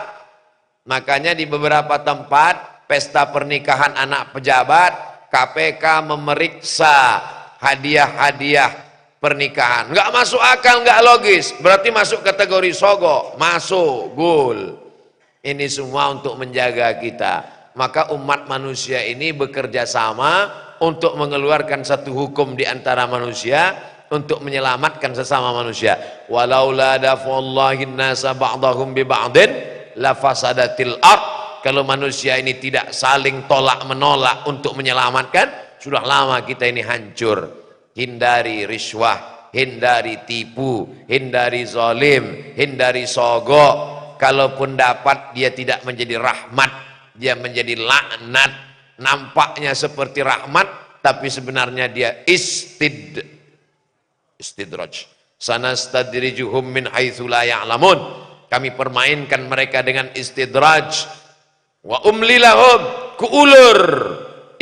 Makanya di beberapa tempat pesta pernikahan anak pejabat, KPK memeriksa hadiah-hadiah pernikahan. Nggak masuk akal, nggak logis. Berarti masuk kategori sogok, masuk gul. Ini semua untuk menjaga kita. Maka umat manusia ini bekerja sama untuk mengeluarkan satu hukum di antara manusia untuk menyelamatkan sesama manusia. Walaula dafallahin nasa ba'dahum bi ba'din la fasadatil ard. Kalau manusia ini tidak saling tolak menolak untuk menyelamatkan, sudah lama kita ini hancur. Hindari riswah, hindari tipu, hindari zalim, hindari sogok. Kalaupun dapat, dia tidak menjadi rahmat, dia menjadi laknat. Nampaknya seperti rahmat, tapi sebenarnya dia istidraj. Sanastadrijuhum min haitsu la ya'lamun. Kami permainkan mereka dengan istidraj. Wa umli lahum, kuulur.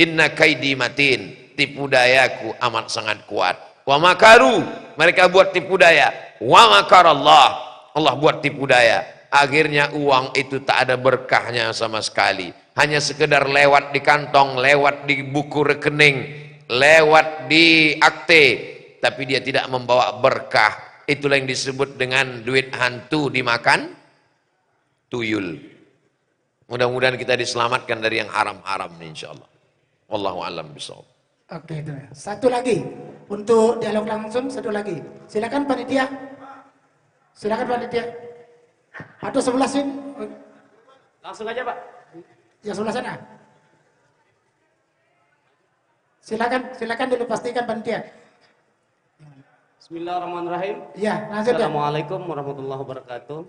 Inna kaidi matin. Tipu dayaku amat sangat kuat. Wa makaru, mereka buat tipu daya. Wa makarallah, Allah buat tipu daya. Akhirnya uang itu tak ada berkahnya sama sekali. Hanya sekedar lewat di kantong, lewat di buku rekening, lewat di akte, tapi dia tidak membawa berkah. Itulah yang disebut dengan duit hantu dimakan tuyul. Mudah-mudahan kita diselamatkan dari yang haram-haram insyaallah. Wallahu a'lam bishawab. Oke, itu ya. Satu lagi untuk dialog langsung, satu lagi. Silakan panitia. Silakan panitia. Atau sebelah sini. Langsung aja Pak. Yang sebelah sana. Silakan dulu pastikan panitia. Bismillahirrahmanirrahim. Ya, langsung ya. Assalamualaikum warahmatullahi wabarakatuh.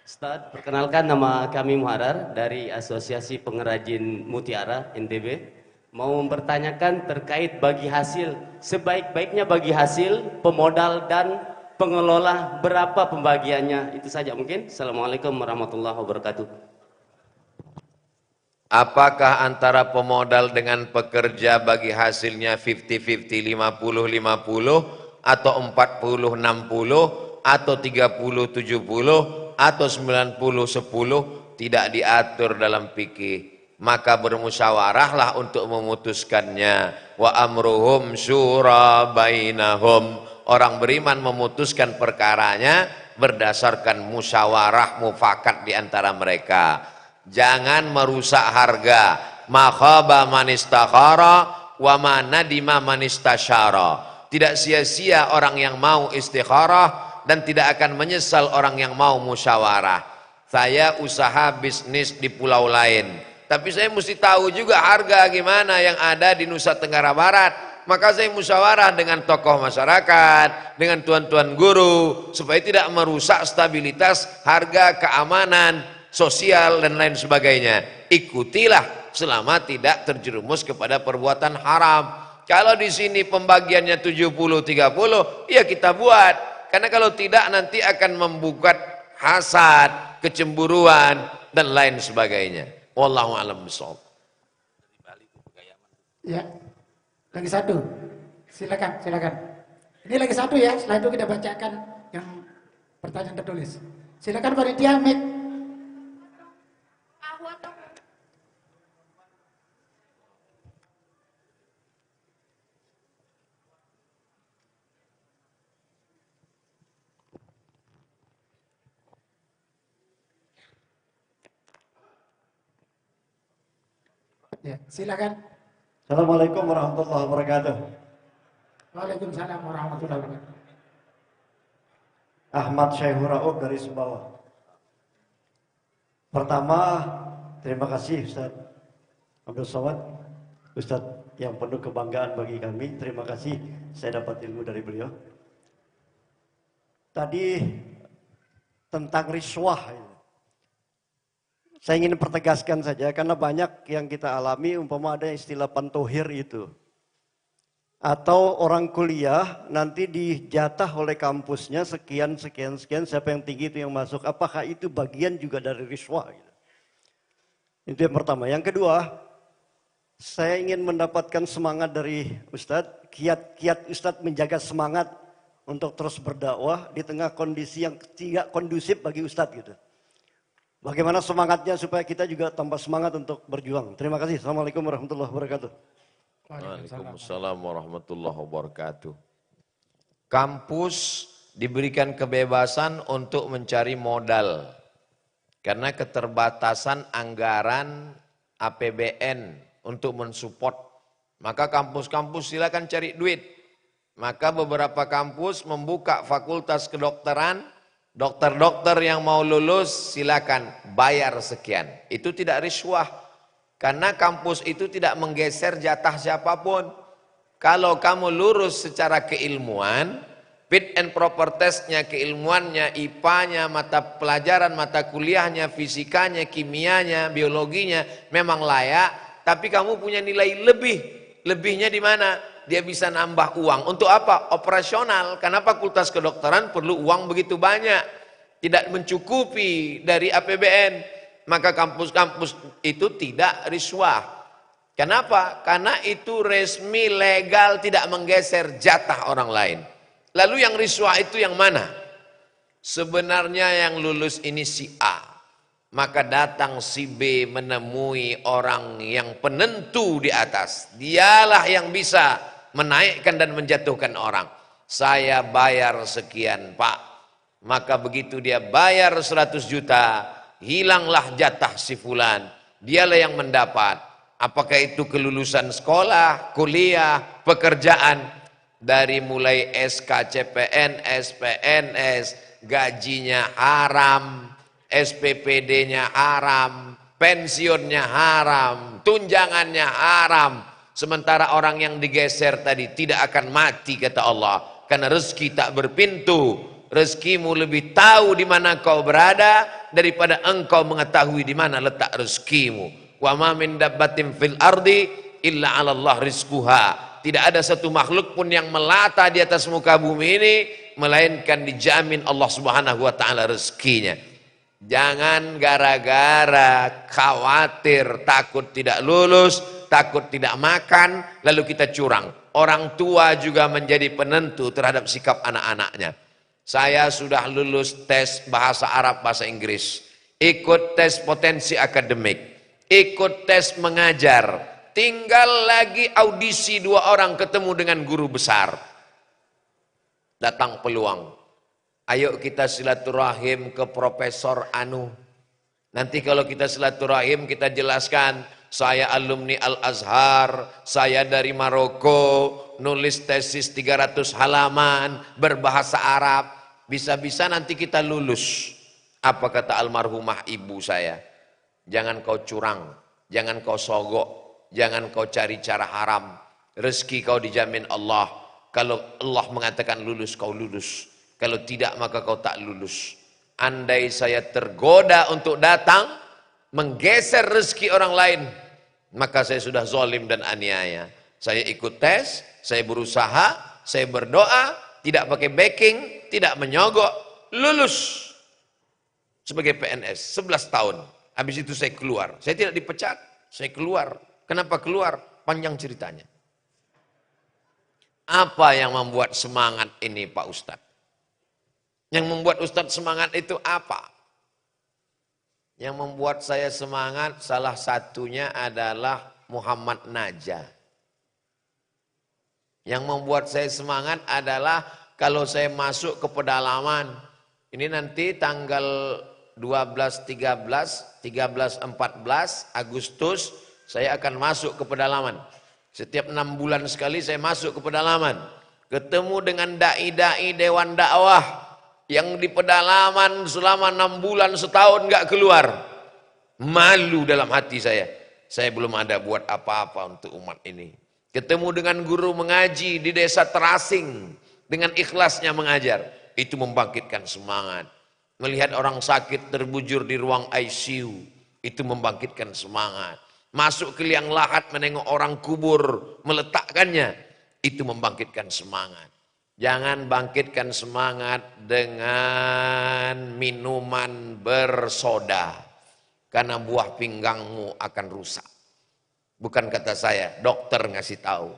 Ustaz, perkenalkan nama kami Muharar dari Asosiasi Pengrajin Mutiara NTB. Mau mempertanyakan terkait bagi hasil, sebaik-baiknya bagi hasil, pemodal dan pengelola, berapa pembagiannya? Itu saja mungkin. Assalamualaikum warahmatullahi wabarakatuh. Apakah antara pemodal dengan pekerja bagi hasilnya 50-50, 50-50, atau 40-60, atau 30-70, atau 90-10? Tidak diatur dalam fikih. Maka bermusyawarahlah untuk memutuskannya. Wa amruhum syura bainahum. Orang beriman memutuskan perkaranya berdasarkan musyawarah mufakat di antara mereka. Jangan merusak harga. Ma khaba man istakhara wa ma nadima man istasyara. Tidak sia-sia orang yang mau istikharah dan tidak akan menyesal orang yang mau musyawarah. Saya usaha bisnis di pulau lain, tapi saya mesti tahu juga harga gimana yang ada di Nusa Tenggara Barat. Maka saya musyawarah dengan tokoh masyarakat, dengan tuan-tuan guru, supaya tidak merusak stabilitas harga, keamanan, sosial, dan lain sebagainya. Ikutilah selama tidak terjerumus kepada perbuatan haram. Kalau di sini pembagiannya 70-30, ya kita buat. Karena kalau tidak nanti akan membuat hasad, kecemburuan, dan lain sebagainya. Wallahu a'lam bishawab. Ya. Lagi satu. Silakan. Ini lagi satu ya, setelah itu kita bacakan yang pertanyaan tertulis. Silakan panitia mic. Ya, silakan. Assalamualaikum warahmatullahi wabarakatuh. Waalaikumsalam warahmatullahi wabarakatuh. Ahmad Syaihuraub dari Sumbawa. Pertama, terima kasih Ustaz Abdul Somad, Ustaz yang penuh kebanggaan bagi kami. Terima kasih saya dapat ilmu dari beliau. Tadi tentang riswah. Saya ingin pertegaskan saja karena banyak yang kita alami, umpama ada istilah pantohir itu. Atau orang kuliah nanti dijatah oleh kampusnya sekian, siapa yang tinggi itu yang masuk. Apakah itu bagian juga dari riswah? Itu yang pertama. Yang kedua, saya ingin mendapatkan semangat dari Ustadz, kiat-kiat Ustadz menjaga semangat untuk terus berdakwah di tengah kondisi yang tidak kondusif bagi Ustadz gitu. Bagaimana semangatnya supaya kita juga tambah semangat untuk berjuang. Terima kasih. Assalamualaikum warahmatullahi wabarakatuh. Waalaikumsalam warahmatullahi wabarakatuh. Kampus diberikan kebebasan untuk mencari modal. Karena keterbatasan anggaran APBN untuk mensupport. Maka kampus-kampus silakan cari duit. Maka beberapa kampus membuka fakultas kedokteran, dokter-dokter yang mau lulus silakan bayar sekian. Itu tidak riswah, karena kampus itu tidak menggeser jatah siapapun. Kalau kamu lurus secara keilmuan, fit and proper testnya, keilmuannya, IPA-nya, mata pelajaran, mata kuliahnya, fisikanya, kimianya, biologinya memang layak, tapi kamu punya nilai lebih. Lebihnya di mana? Dia bisa nambah uang. Untuk apa? Operasional. Karena fakultas kedokteran perlu uang begitu banyak. Tidak mencukupi dari APBN. Maka kampus-kampus itu tidak riswah. Kenapa? Karena itu resmi, legal, tidak menggeser jatah orang lain. Lalu yang riswah itu yang mana? Sebenarnya yang lulus ini si A. Maka datang si B menemui orang yang penentu di atas. Dialah yang bisa menaikkan dan menjatuhkan orang. Saya bayar sekian Pak. Maka begitu dia bayar 100 juta, hilanglah jatah si fulan. Dialah yang mendapat. Apakah itu kelulusan sekolah, kuliah, pekerjaan. Dari mulai SKCPNS, PNS, gajinya haram, SPPD-nya haram, pensiunnya haram, tunjangannya haram. Sementara orang yang digeser tadi tidak akan mati kata Allah. Karena rezeki tak berpintu. Rezekimu lebih tahu di mana kau berada daripada engkau mengetahui di mana letak rezekimu. Wa ma min dabbatin fil ardi illa 'ala Allah rizquha. Tidak ada satu makhluk pun yang melata di atas muka bumi ini melainkan dijamin Allah Subhanahu wa taala rezekinya. Jangan gara-gara khawatir takut tidak lulus, takut tidak makan lalu kita curang. Orang tua juga menjadi penentu terhadap sikap anak-anaknya. Saya sudah lulus tes bahasa Arab, bahasa Inggris, ikut tes potensi akademik, ikut tes mengajar. Tinggal lagi audisi 2 orang ketemu dengan guru besar. Datang peluang. Ayo kita silaturahim ke Profesor Anu. Nanti kalau kita silaturahim kita jelaskan, saya alumni Al-Azhar, saya dari Maroko, nulis tesis 300 halaman, berbahasa Arab. Bisa-bisa nanti kita lulus. Apa kata almarhumah ibu saya? Jangan kau curang, jangan kau sogok. Jangan kau cari cara haram. Rezeki kau dijamin Allah. Kalau Allah mengatakan lulus, kau lulus. Kalau tidak, maka kau tak lulus. Andai saya tergoda untuk datang, menggeser rezeki orang lain, maka saya sudah zalim dan aniaya. Saya ikut tes, saya berusaha, saya berdoa, tidak pakai backing, tidak menyogok, lulus. Sebagai PNS, 11 tahun. Habis itu saya keluar. Saya tidak dipecat, saya keluar. Kenapa keluar? Panjang ceritanya. Apa yang membuat semangat ini Pak Ustadz? Yang membuat Ustadz semangat itu apa? Yang membuat saya semangat salah satunya adalah Muhammad Najah. Yang membuat saya semangat adalah kalau saya masuk ke pedalaman. Ini nanti tanggal 12, 13, 14 Agustus saya akan masuk ke pedalaman. Setiap 6 bulan sekali saya masuk ke pedalaman. Ketemu dengan dai-dai dewan dakwah yang di pedalaman selama 6 bulan setahun nggak keluar. Malu dalam hati saya. Saya belum ada buat apa-apa untuk umat ini. Ketemu dengan guru mengaji di desa terasing dengan ikhlasnya mengajar. Itu membangkitkan semangat. Melihat orang sakit terbujur di ruang ICU. Itu membangkitkan semangat. Masuk ke liang lahat menengok orang kubur, meletakkannya, itu membangkitkan semangat. Jangan bangkitkan semangat dengan minuman bersoda, karena buah pinggangmu akan rusak. Bukan kata saya, dokter ngasih tahu.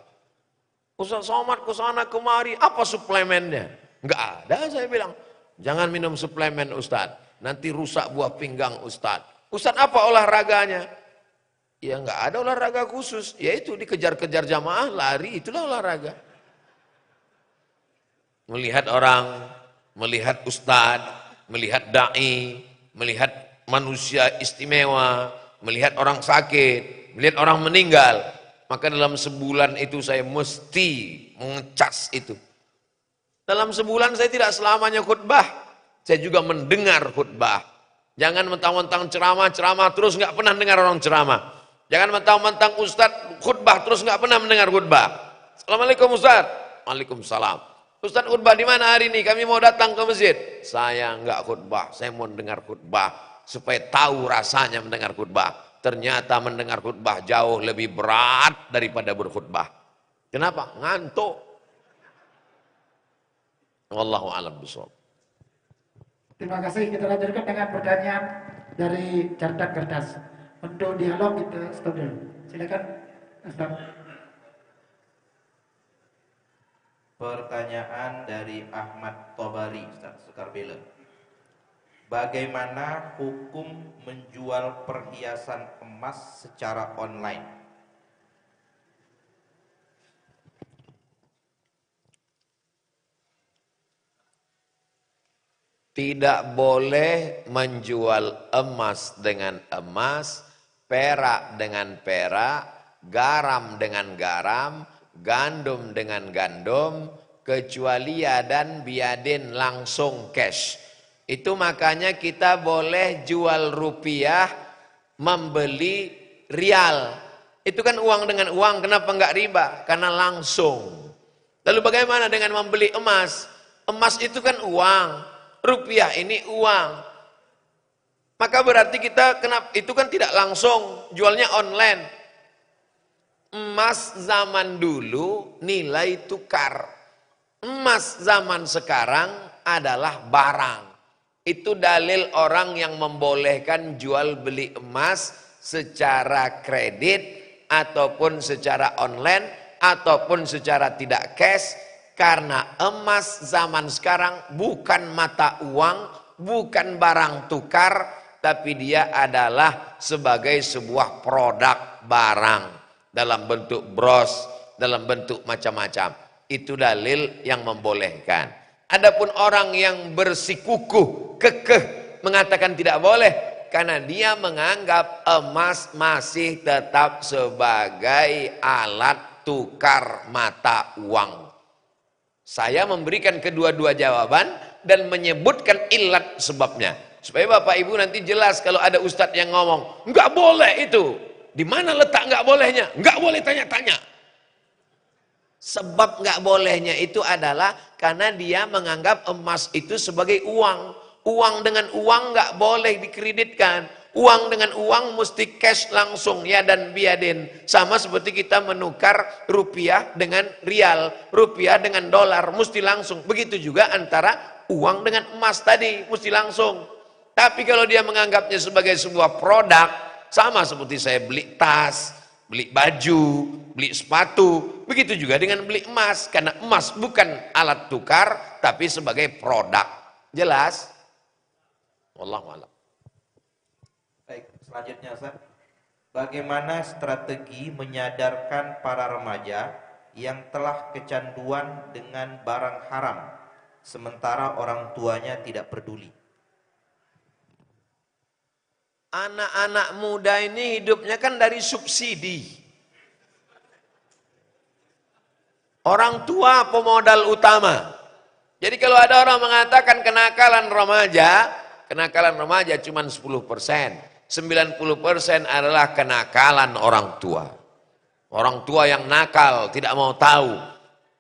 Ustaz Somad kesana kemari, apa suplemennya? Enggak ada, saya bilang. Jangan minum suplemen Ustaz, nanti rusak buah pinggang Ustaz. Ustaz apa olahraganya? Ya nggak ada olahraga khusus, yaitu dikejar-kejar jamaah, lari, itulah olahraga. Melihat orang, melihat ustadz, melihat da'i, melihat manusia istimewa, melihat orang sakit, melihat orang meninggal, maka dalam sebulan itu saya mesti mengecas itu. Dalam sebulan saya tidak selamanya khutbah. Saya juga mendengar khutbah. Jangan mentang-mentang ceramah terus nggak pernah dengar orang ceramah. Jangan mentang-mentang ustadz khutbah terus nggak pernah mendengar khutbah. Assalamualaikum ustadz. Waalaikumsalam. Ustadz khutbah di mana hari ini? Kami mau datang ke masjid. Saya nggak khutbah, saya mau dengar khutbah supaya tahu rasanya mendengar khutbah. Ternyata mendengar khutbah jauh lebih berat daripada berkhutbah. Kenapa? Ngantuk. Wallahu a'lam bishawab. Terima kasih. Kita lanjutkan dengan pertanyaan dari catatan kertas. Untuk dialog kita stop dulu. Silakan Ustaz. Pertanyaan dari Ahmad Tobari, Ustaz Sukarbela. Bagaimana hukum menjual perhiasan emas secara online? Tidak boleh menjual emas dengan emas, perak dengan perak, garam dengan garam, gandum dengan gandum, kecuali dan biadin langsung cash. Itu makanya kita boleh jual rupiah, membeli rial. Itu kan uang dengan uang, kenapa enggak riba? Karena langsung. Lalu bagaimana dengan membeli emas? Emas itu kan uang. Rupiah ini uang. Maka berarti kita kenapa itu kan tidak langsung, jualnya online. Emas zaman dulu nilai tukar. Emas zaman sekarang adalah barang. Itu dalil orang yang membolehkan jual beli emas secara kredit ataupun secara online ataupun secara tidak cash. Karena emas zaman sekarang bukan mata uang, bukan barang tukar, tapi dia adalah sebagai sebuah produk barang dalam bentuk bros, dalam bentuk macam-macam. Itu dalil yang membolehkan. Adapun orang yang bersikukuh, kekeh mengatakan tidak boleh karena dia menganggap emas masih tetap sebagai alat tukar mata uang. Saya memberikan kedua-dua jawaban dan menyebutkan ilat sebabnya. Supaya Bapak Ibu nanti jelas kalau ada ustadz yang ngomong, enggak boleh itu. Di mana letak enggak bolehnya? Enggak boleh tanya-tanya. Sebab enggak bolehnya itu adalah karena dia menganggap emas itu sebagai uang. Uang dengan uang enggak boleh dikreditkan. Uang dengan uang mesti cash langsung, ya dan biadin. Sama seperti kita menukar rupiah dengan rial, rupiah dengan dolar, mesti langsung. Begitu juga antara uang dengan emas tadi, mesti langsung. Tapi kalau dia menganggapnya sebagai sebuah produk, sama seperti saya beli tas, beli baju, beli sepatu, begitu juga dengan beli emas. Karena emas bukan alat tukar, tapi sebagai produk. Jelas? Wallahu a'lam. Baik, selanjutnya Ustaz. Bagaimana strategi menyadarkan para remaja yang telah kecanduan dengan barang haram sementara orang tuanya tidak peduli? Anak-anak muda ini hidupnya kan dari subsidi. Orang tua pemodal utama. Jadi kalau ada orang mengatakan kenakalan remaja cuma 10%. 90% adalah kenakalan orang tua. Orang tua yang nakal, tidak mau tahu.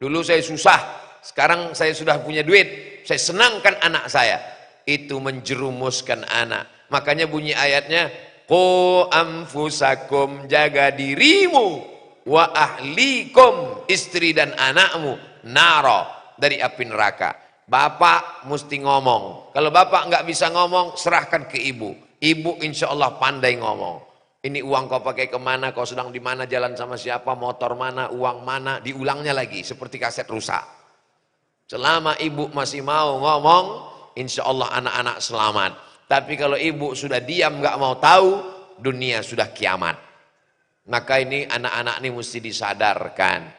Dulu saya susah, sekarang saya sudah punya duit. Saya senangkan anak saya. Itu menjerumuskan anak. Makanya bunyi ayatnya, qu anfusakum, jaga dirimu, wa ahlikum, istri dan anakmu, naro, dari api neraka. Bapak mesti ngomong. Kalau bapak nggak bisa ngomong, serahkan ke ibu. Ibu insya Allah pandai ngomong. Ini uang kau pakai kemana, kau sedang di mana, jalan sama siapa, motor mana, uang mana, diulangnya lagi seperti kaset rusak. Selama ibu masih mau ngomong, insya Allah anak-anak selamat. Tapi kalau ibu sudah diam nggak mau tahu, dunia sudah kiamat. Maka ini anak-anak ini mesti disadarkan.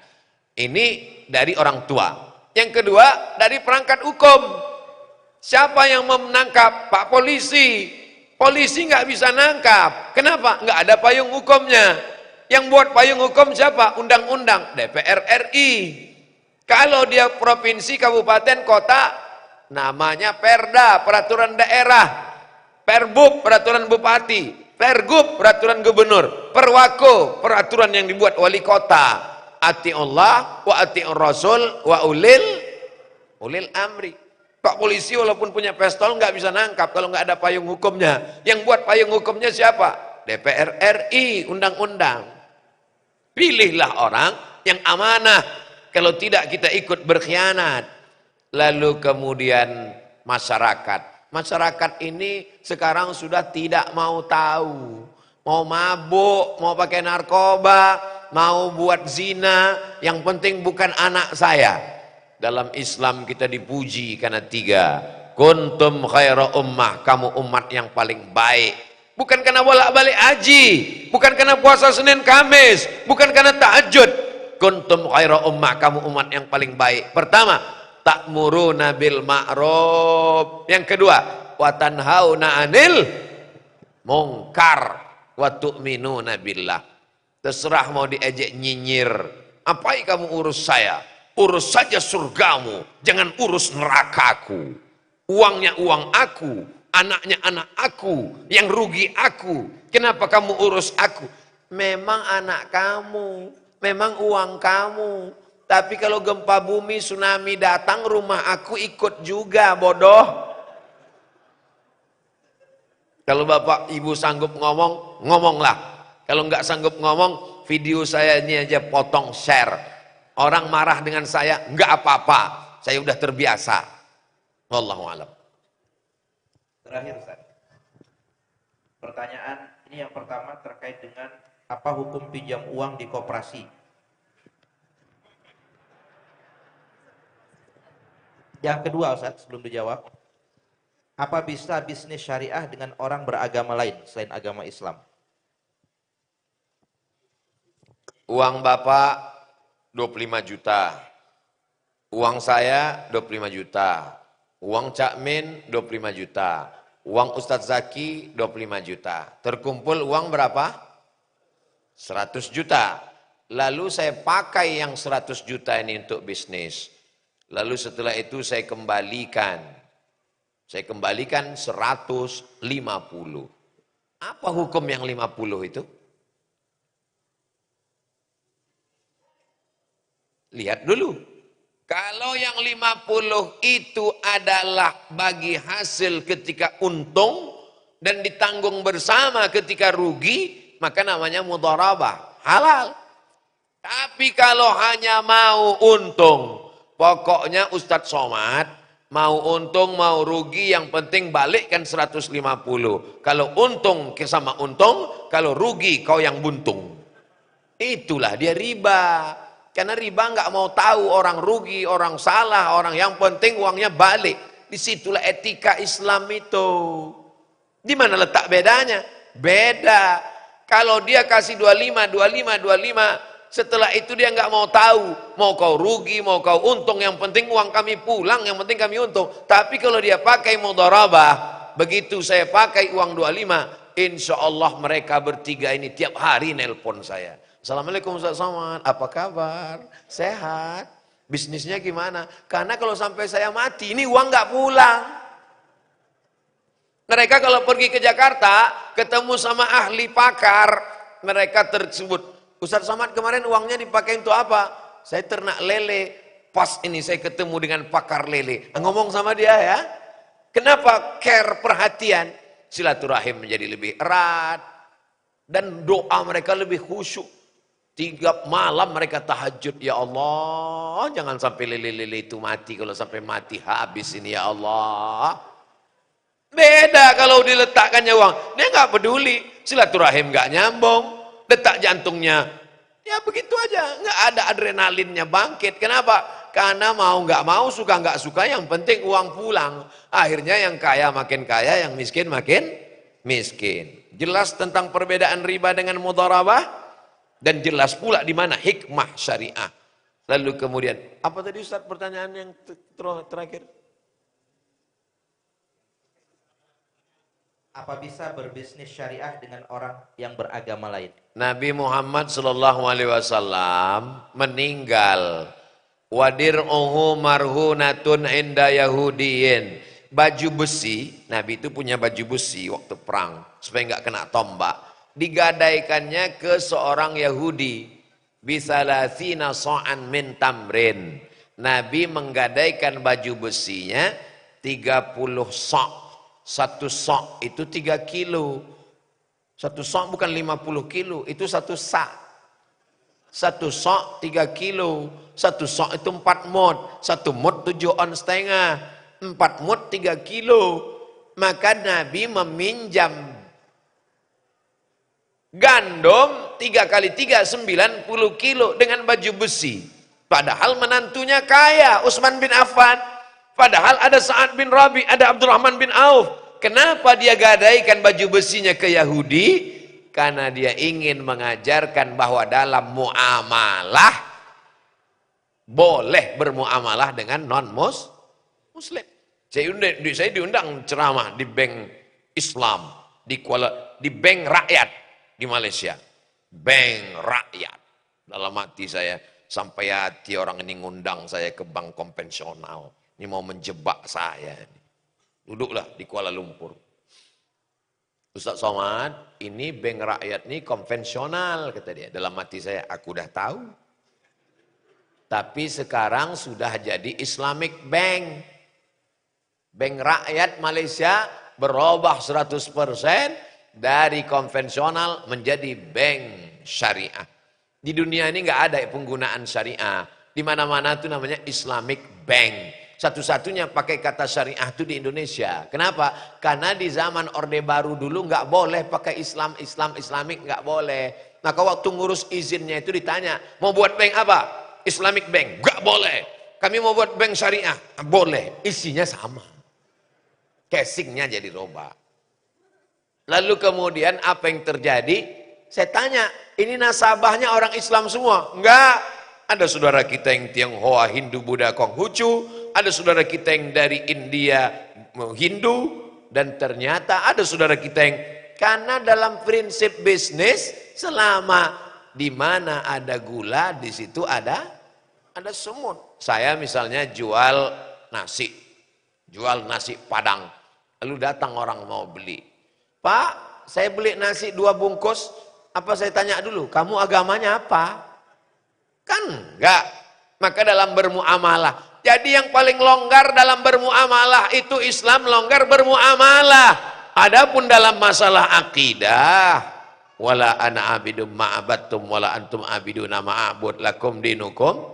Ini dari orang tua. Yang kedua dari perangkat hukum. Siapa yang menangkap? Pak polisi. Polisi nggak bisa nangkap. Kenapa? Nggak ada payung hukumnya. Yang buat payung hukum siapa? Undang-undang DPR RI. Kalau dia provinsi, kabupaten, kota, namanya perda, peraturan daerah. Perbub, peraturan bupati. Pergub, peraturan gubernur. Perwako, peraturan yang dibuat wali kota. Ati'ullah wa ati'ur rasul wa ulil amri. Pak polisi walaupun punya pistol nggak bisa nangkap kalau nggak ada payung hukumnya. Yang buat payung hukumnya siapa? DPR RI, undang-undang. Pilihlah orang yang amanah. Kalau tidak kita ikut berkhianat. Lalu kemudian masyarakat. Masyarakat ini sekarang sudah tidak mau tahu. Mau mabuk, mau pakai narkoba, mau buat zina. Yang penting bukan anak saya. Dalam Islam kita dipuji karena 3. Kuntum khaira ummah. Kamu umat yang paling baik. Bukan karena bolak-balik haji, bukan karena puasa Senin Kamis, bukan karena tahajud. Kuntum khaira ummah, kamu umat yang paling baik. Pertama, ta'muruna bil ma'ruf. Yang kedua, wa tanhauna 'anil munkar wa tu'minuna billah. Terserah mau diejek nyinyir. Apai kamu urus saya? Urus saja surgamu, jangan urus nerakaku. Uangnya uang aku, anaknya anak aku, yang rugi aku. Kenapa kamu urus aku? Memang anak kamu, memang uang kamu. Tapi kalau gempa bumi, tsunami datang, rumah aku ikut juga, bodoh. Kalau bapak ibu sanggup ngomong, ngomonglah. Kalau nggak sanggup ngomong, video saya ini aja potong share. Orang marah dengan saya, nggak apa-apa. Saya udah terbiasa. Wallahu a'lam. Terakhir Ustaz. Pertanyaan ini yang pertama terkait dengan apa hukum pinjam uang di koperasi. Yang kedua Ustaz, sebelum dijawab, apa bisa bisnis syariah dengan orang beragama lain selain agama Islam? Uang bapak 25 juta. Uang saya 25 juta. Uang Cak Min 25 juta. Uang Ustadz Zaki 25 juta. Terkumpul uang berapa? 100 juta. Lalu saya pakai yang 100 juta ini untuk bisnis. Lalu setelah itu saya kembalikan. Saya kembalikan 150. Apa hukum yang 50 itu? Lihat dulu. Kalau yang 50 itu adalah bagi hasil ketika untung dan ditanggung bersama ketika rugi, maka namanya mudharabah, halal. Tapi kalau hanya mau untung, pokoknya Ustadz Somad mau untung mau rugi yang penting balikkan 150. Kalau untung sama untung, kalau rugi kau yang buntung. Itulah dia riba. Karena riba nggak mau tahu orang rugi, orang salah, orang yang penting uangnya balik. Disitulah etika Islam itu. Di mana letak bedanya? Beda. Kalau dia kasih 25, setelah itu dia nggak mau tahu. Mau kau rugi, mau kau untung, yang penting uang kami pulang, yang penting kami untung. Tapi kalau dia pakai mudharabah, begitu saya pakai uang 25, insya Allah mereka bertiga ini tiap hari nelpon saya. Assalamualaikum Ustaz Somad, apa kabar? Sehat? Bisnisnya gimana? Karena kalau sampai saya mati, ini uang nggak pulang. Mereka kalau pergi ke Jakarta, ketemu sama ahli pakar, mereka tersebut, Ustaz Somad kemarin uangnya dipakai untuk apa? Saya ternak lele, pas ini saya ketemu dengan pakar lele. Ngomong sama dia ya, kenapa care perhatian? Silaturahim menjadi lebih erat, dan doa mereka lebih khusyuk. 3 malam mereka tahajud, ya Allah, jangan sampai lele-lele itu mati. Kalau sampai mati habis ini ya Allah. Beda kalau diletakkannya uang, dia nggak peduli. Silaturahim nggak nyambung, detak jantungnya ya begitu aja, nggak ada adrenalinnya bangkit. Kenapa? Karena mau nggak mau, suka nggak suka, yang penting uang pulang. Akhirnya yang kaya makin kaya, yang miskin makin miskin. Jelas tentang perbedaan riba dengan mudharabah. Dan jelas pula di mana hikmah syariah. Lalu kemudian, apa tadi Ustaz pertanyaan yang terakhir? Apa bisa berbisnis syariah dengan orang yang beragama lain? Nabi Muhammad SAW meninggal Wadir'uhu marhunatun inda yahudiyin. Baju besi, Nabi itu punya baju besi waktu perang supaya nggak kena tombak. Digadaikannya ke seorang Yahudi. Bisalasina so'an min tamrin. Nabi menggadaikan baju besinya 30 sok. Satu sok itu 3 kilo. Satu sok bukan 50 kilo, itu satu sak. Satu sok 3 kilo. Satu sok itu 4 mud. Satu mud 7 on setengah. 4 mud 3 kilo. Maka Nabi meminjam gandum 3 kali 3 90 kilo dengan baju besi. Padahal menantunya kaya, Utsman bin Affan. Padahal ada Sa'ad bin Rabi, ada Abdurrahman bin Auf. Kenapa dia gadaikan baju besinya ke Yahudi? Karena dia ingin mengajarkan bahwa dalam muamalah boleh bermuamalah dengan non-muslim. Saya diundang ceramah di bank Islam di bank rakyat di Malaysia. Bank rakyat. Dalam hati saya, sampai hati orang ini ngundang saya ke bank konvensional. Ini mau menjebak saya. Duduklah di Kuala Lumpur. Ustaz Somad, ini bank rakyat ini konvensional, kata dia. Dalam hati saya, aku udah tahu. Tapi sekarang sudah jadi Islamic Bank. Bank rakyat Malaysia berubah 100% dari konvensional menjadi bank syariah. Di dunia ini nggak ada penggunaan syariah. Di mana-mana itu namanya Islamic Bank. Satu-satunya pakai kata syariah itu di Indonesia. Kenapa? Karena di zaman Orde Baru dulu nggak boleh pakai Islamik nggak boleh. Maka waktu ngurus izinnya itu ditanya, mau buat bank apa? Islamic Bank, nggak boleh. Kami mau buat bank syariah, boleh. Isinya sama. Casingnya jadi robah. Lalu kemudian apa yang terjadi? Saya tanya, ini nasabahnya orang Islam semua? Enggak. Ada saudara kita yang Tionghoa, Hindu, Buddha, Konghucu. Ada saudara kita yang dari India, Hindu. Dan ternyata ada saudara kita yang, karena dalam prinsip bisnis, selama di mana ada gula, di situ ada semut. Saya misalnya jual nasi Padang. Lalu datang orang mau beli. Pak, saya beli nasi 2 bungkus. Apa saya tanya dulu, kamu agamanya apa? Kan enggak. Maka dalam bermuamalah, jadi yang paling longgar dalam bermuamalah itu Islam longgar bermuamalah. Adapun dalam masalah akidah, wala ana abidum ma'abattum wala antum abiduna ma'abud lakum dinukum.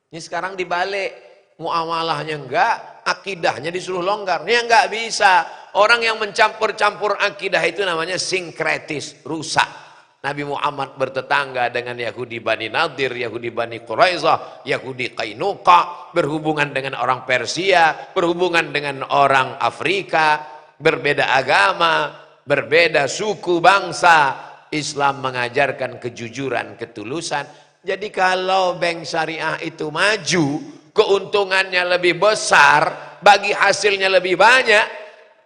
Ini sekarang dibalik, muamalahnya enggak, akidahnya disuruh longgar. Ini enggak bisa. Orang yang mencampur-campur akidah itu namanya sinkretis, rusak. Nabi Muhammad bertetangga dengan Yahudi Bani Nadir, Yahudi Bani Quraizah, Yahudi Qainuqa, berhubungan dengan orang Persia, berhubungan dengan orang Afrika, berbeda agama, berbeda suku, bangsa. Islam mengajarkan kejujuran, ketulusan. Jadi kalau bank syariah itu maju, keuntungannya lebih besar, bagi hasilnya lebih banyak,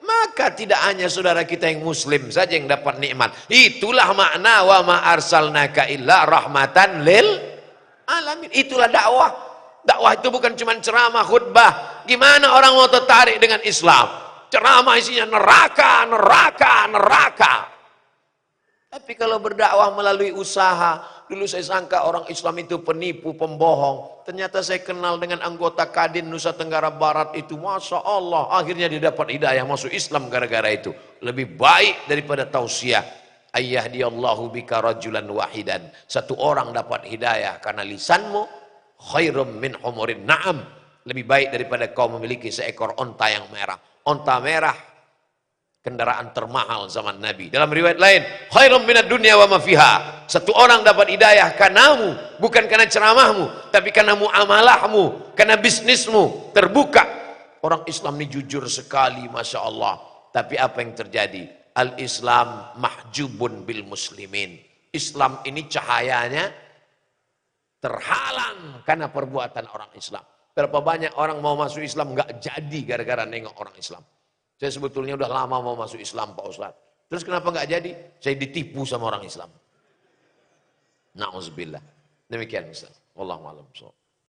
maka tidak hanya saudara kita yang muslim saja yang dapat nikmat. Itulah makna wa ma arsalnaka illa rahmatan lil alamin. Itulah dakwah. Dakwah itu bukan cuma ceramah, khutbah. Gimana orang mau tertarik dengan Islam? Ceramah isinya neraka, neraka, neraka. Tapi kalau berdakwah melalui usaha, dulu saya sangka orang Islam itu penipu, pembohong. Ternyata saya kenal dengan anggota Kadin Nusa Tenggara Barat itu, Masya Allah, akhirnya dia dapat hidayah masuk Islam gara-gara itu. Lebih baik daripada tausiah. Ayyahdiyallahu bika rajulan wahidan. Satu orang dapat hidayah karena lisanmu, khairum min humurin na'am. Lebih baik daripada kau memiliki seekor onta yang merah. Onta merah, kendaraan termahal zaman Nabi. Dalam riwayat lain, khairum minad dunya wa ma fiha. Satu orang dapat hidayah karenamu, bukan karena ceramahmu, tapi karena muamalahmu, karena bisnismu terbuka. Orang Islam ini jujur sekali, Masya Allah. Tapi apa yang terjadi? Al-Islam mahjubun bil muslimin. Islam ini cahayanya terhalang karena perbuatan orang Islam. Berapa banyak orang mau masuk Islam nggak jadi gara-gara nengok orang Islam. Saya sebetulnya udah lama mau masuk Islam, Pak Ustadz. Terus kenapa nggak jadi? Saya ditipu sama orang Islam. Na'udzubillah. Demikian Ustaz. Wallahu a'lam.